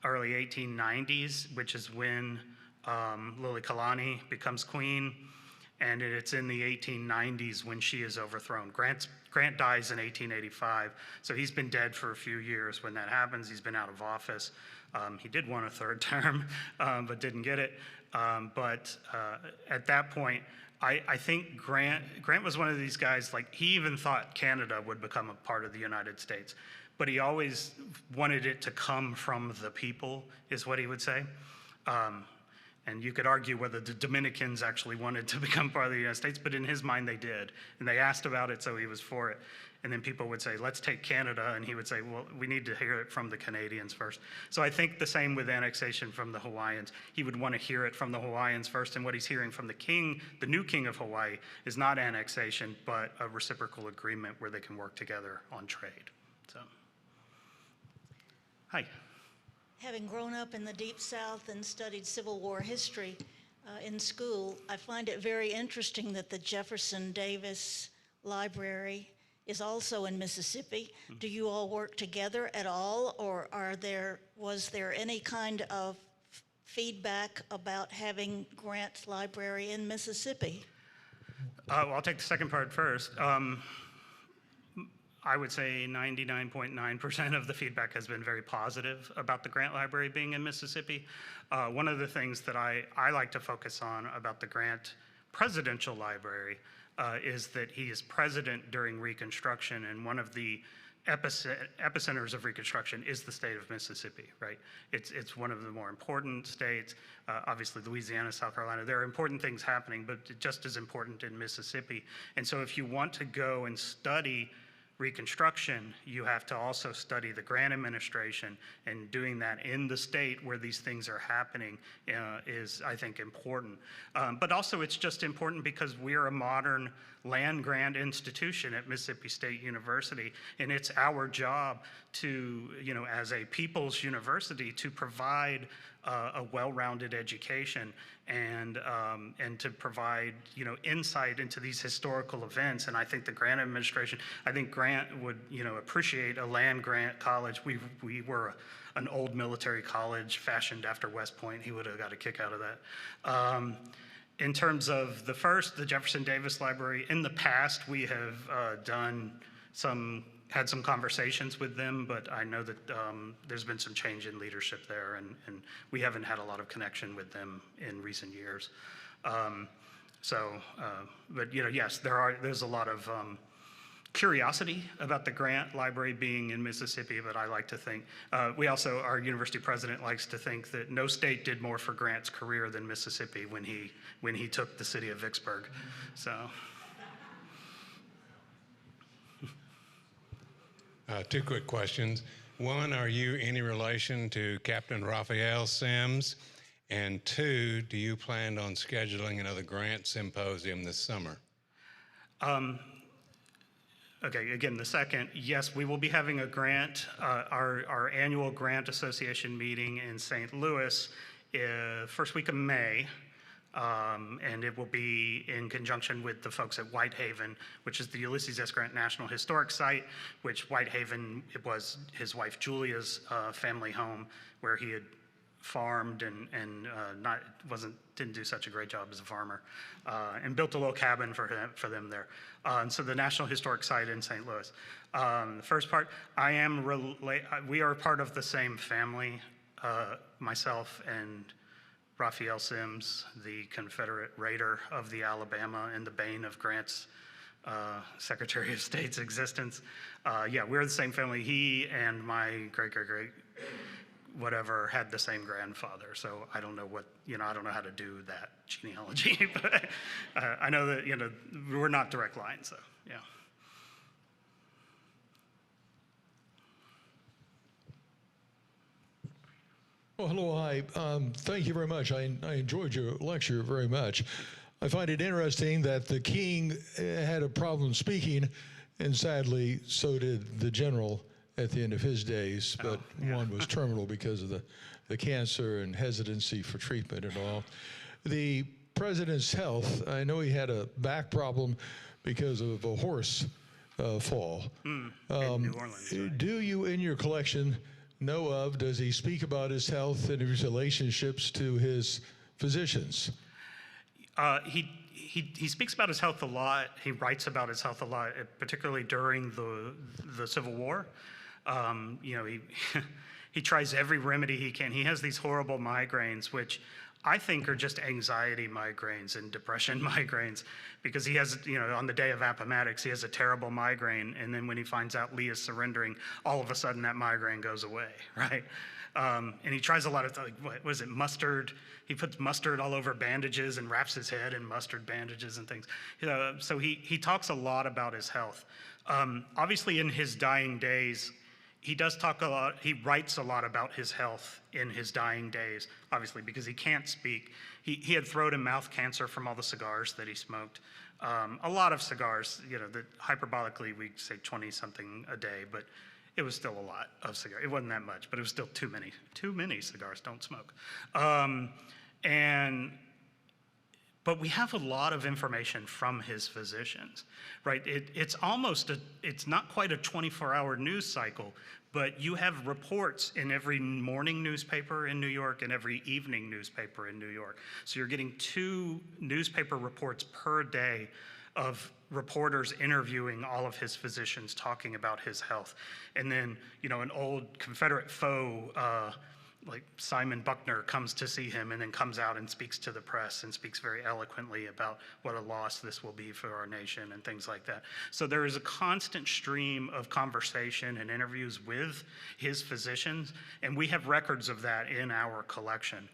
early 1890s, which is when Liliuokalani becomes queen. And it's in the 1890s when she is overthrown. Grant dies in 1885, so he's been dead for a few years when that happens. He's been out of office. He did want a third term, but didn't get it. But at that point, I think Grant was one of these guys, like, he even thought Canada would become a part of the United States, but he always wanted it to come from the people, is what he would say. And you could argue whether the Dominicans actually wanted to become part of the United States, but in his mind they did. And they asked about it, so he was for it. And then people would say, let's take Canada, and he would say, well, we need to hear it from the Canadians first. So I think the same with annexation from the Hawaiians. He would want to hear it from the Hawaiians first, and what he's hearing from the king, the new king of Hawaii, is not annexation, but a reciprocal agreement where they can work together on trade. So, hi. Having grown up in the Deep South and studied Civil War history in school, I find it very interesting that the Jefferson Davis Library is also in Mississippi. Do you all work together at all, or was there any kind of feedback about having Grant's library in Mississippi? Well, I'll take the second part first. I would say 99.9% of the feedback has been very positive about the Grant Library being in Mississippi. One of the things that I like to focus on about the Grant Presidential Library is that he is president during Reconstruction, and one of the epicenters of Reconstruction is the state of Mississippi, right? It's one of the more important states. Obviously, Louisiana, South Carolina, there are important things happening, but just as important in Mississippi. And so if you want to go and study Reconstruction, you have to also study the Grant administration, and doing that in the state where these things are happening is, I think, important. But also it's just important because we're a modern land grant institution at Mississippi State University, and it's our job to, as a people's university, to provide a well-rounded education and to provide, insight into these historical events. And I think the Grant administration, I think Grant would, appreciate a land grant college. We were an old military college fashioned after West Point. He would have got a kick out of that. In terms of the Jefferson Davis Library, in the past we have had some conversations with them, but I know that there's been some change in leadership there, and we haven't had a lot of connection with them in recent years. But yes, there's a lot of curiosity about the Grant Library being in Mississippi, but I like to think, our university president likes to think that no state did more for Grant's career than Mississippi when he took the city of Vicksburg, so. Two quick questions. One, are you any relation to Captain Raphael Semmes? And two, do you plan on scheduling another grant symposium this summer? Okay, again, the second, yes, we will be having a grant, our annual Grant Association meeting in St. Louis, first week of May. And it will be in conjunction with the folks at Whitehaven, which is the Ulysses S. Grant National Historic Site, which Whitehaven, it was his wife Julia's family home, where he had farmed and didn't do such a great job as a farmer, and built a little cabin for them there. So the National Historic Site in St. Louis. The first part, we are part of the same family, myself and Raphael Semmes, the Confederate raider of the Alabama and the bane of Grant's Secretary of State's existence. Yeah, we're the same family. He and my great-great-great whatever had the same grandfather. So I don't know I don't know how to do that genealogy, but I know that, we're not direct lines, so yeah. Well, hello, hi. Thank you very much. I enjoyed your lecture very much. I find it interesting that the king had a problem speaking, and sadly, so did the general at the end of his days. But one was terminal because of the cancer and hesitancy for treatment and all. The president's health, I know he had a back problem because of a horse fall. In New Orleans, right? Do you, in your collection, know of, does he speak about his health and his relationships to his physicians? He speaks about his health a lot. He writes about his health a lot, particularly during the Civil War. You know, he tries every remedy he can. He has these horrible migraines, which I think are just anxiety migraines and depression migraines, because he has, you know, on the day of Appomattox, he has a terrible migraine, and then when he finds out Lee is surrendering, all of a sudden that migraine goes away, right? And he tries a lot of, like, what was it, mustard? He puts mustard all over bandages and wraps his head in mustard bandages and things. So he talks a lot about his health. Obviously, in his dying days, he does talk a lot, he writes a lot about his health in his dying days, obviously, because he can't speak. He had throat and mouth cancer from all the cigars that he smoked. A lot of cigars, you know, that hyperbolically we say 20-something a day, but it was still a lot of cigars. It wasn't that much, but it was still too many. Too many cigars, don't smoke. But we have a lot of information from his physicians, right? It's not quite a 24-hour news cycle, but you have reports in every morning newspaper in New York and every evening newspaper in New York. So you're getting 2 newspaper reports per day of reporters interviewing all of his physicians, talking about his health. And then, you know, an old Confederate foe, like Simon Buckner, comes to see him and then comes out and speaks to the press and speaks very eloquently about what a loss this will be for our nation and things like that. So there is a constant stream of conversation and interviews with his physicians, and we have records of that in our collection.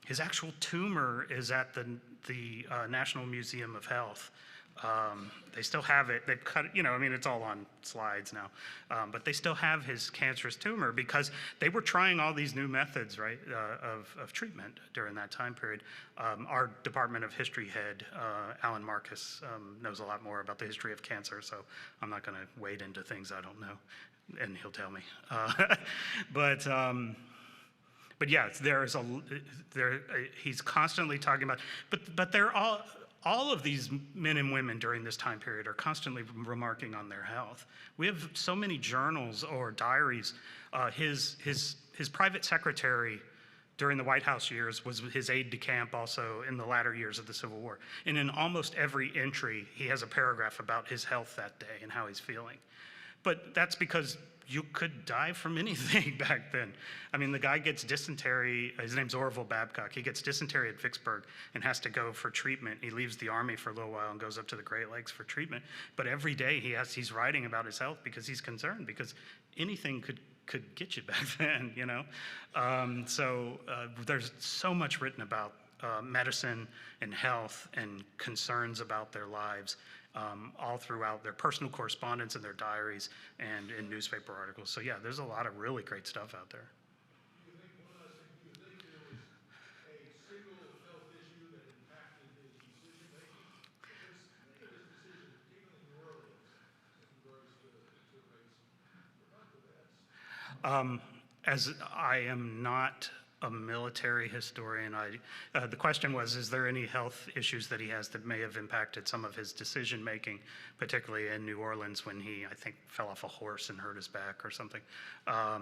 His actual tumor is at the National Museum of Health. They still have it. They've cut it, you know, I mean, it's all on slides now. But they still have his cancerous tumor because they were trying all these new methods, right, of treatment during that time period. Our Department of History head, Alan Marcus, knows a lot more about the history of cancer, so I'm not going to wade into things I don't know, and he'll tell me. But yeah, he's constantly talking about, but they're all of these men and women during this time period are constantly remarking on their health. We have so many journals or diaries. His private secretary during the White House years was his aide-de-camp also in the latter years of the Civil War. And in almost every entry, he has a paragraph about his health that day and how he's feeling. But that's because you could die from anything back then. I mean, the guy gets dysentery, his name's Orville Babcock, he gets dysentery at Vicksburg and has to go for treatment. He leaves the Army for a little while and goes up to the Great Lakes for treatment. But every day he's writing about his health because he's concerned, because anything could get you back then, you know? There's so much written about medicine and health and concerns about their lives, all throughout their personal correspondence and their diaries and in newspaper articles. So yeah, there's a lot of really great stuff out there. Do you think there was a single health issue that impacted his decision making? Because many of his decisions, particularly in New Orleans, in regards to race, were not the best. As I am not a military historian, the question was, is there any health issues that he has that may have impacted some of his decision making, particularly in New Orleans when he, I think, fell off a horse and hurt his back or something. Yeah,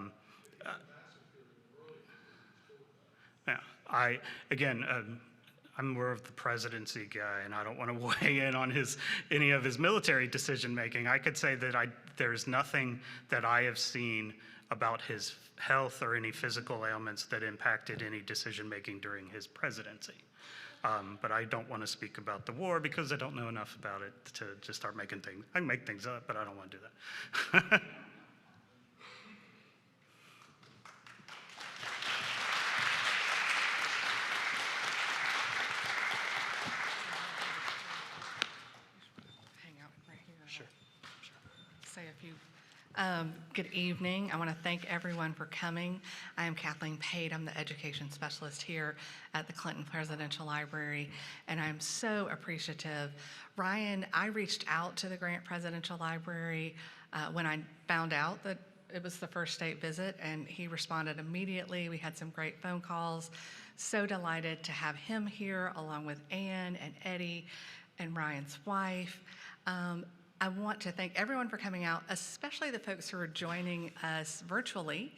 I'm more of the presidency guy, and I don't want to weigh in on any of his military decision making. I could say that there's nothing that I have seen about his health or any physical ailments that impacted any decision making during his presidency. But I don't want to speak about the war because I don't know enough about it to just start making things. I can make things up, but I don't want to do that. Hang out right here. Sure. Say a few. Good evening. I want to thank everyone for coming. I am Kathleen Pate. I'm the education specialist here at the Clinton Presidential Library, and I'm so appreciative. Ryan, I reached out to the Grant Presidential Library when I found out that it was the first state visit, and he responded immediately. We had some great phone calls. So delighted to have him here along with Ann and Eddie and Ryan's wife. I want to thank everyone for coming out, especially the folks who are joining us virtually,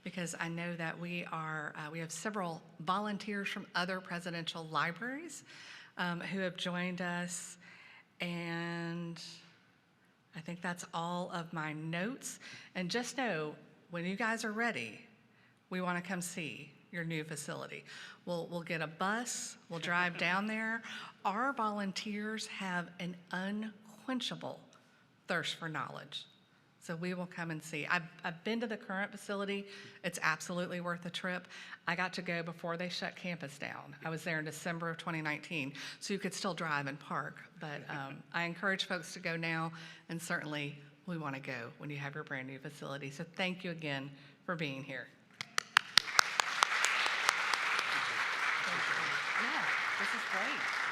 because I know that we have several volunteers from other presidential libraries who have joined us, and I think that's all of my notes. And just know, when you guys are ready, we want to come see your new facility. We'll get a bus, we'll drive down there. Our volunteers have an unquenchable thirst for knowledge. So we will come and see. I've been to the current facility. It's absolutely worth a trip. I got to go before they shut campus down. I was there in December of 2019, so you could still drive and park. But I encourage folks to go now, and certainly we want to go when you have your brand new facility. So thank you again for being here. Yeah, this is great.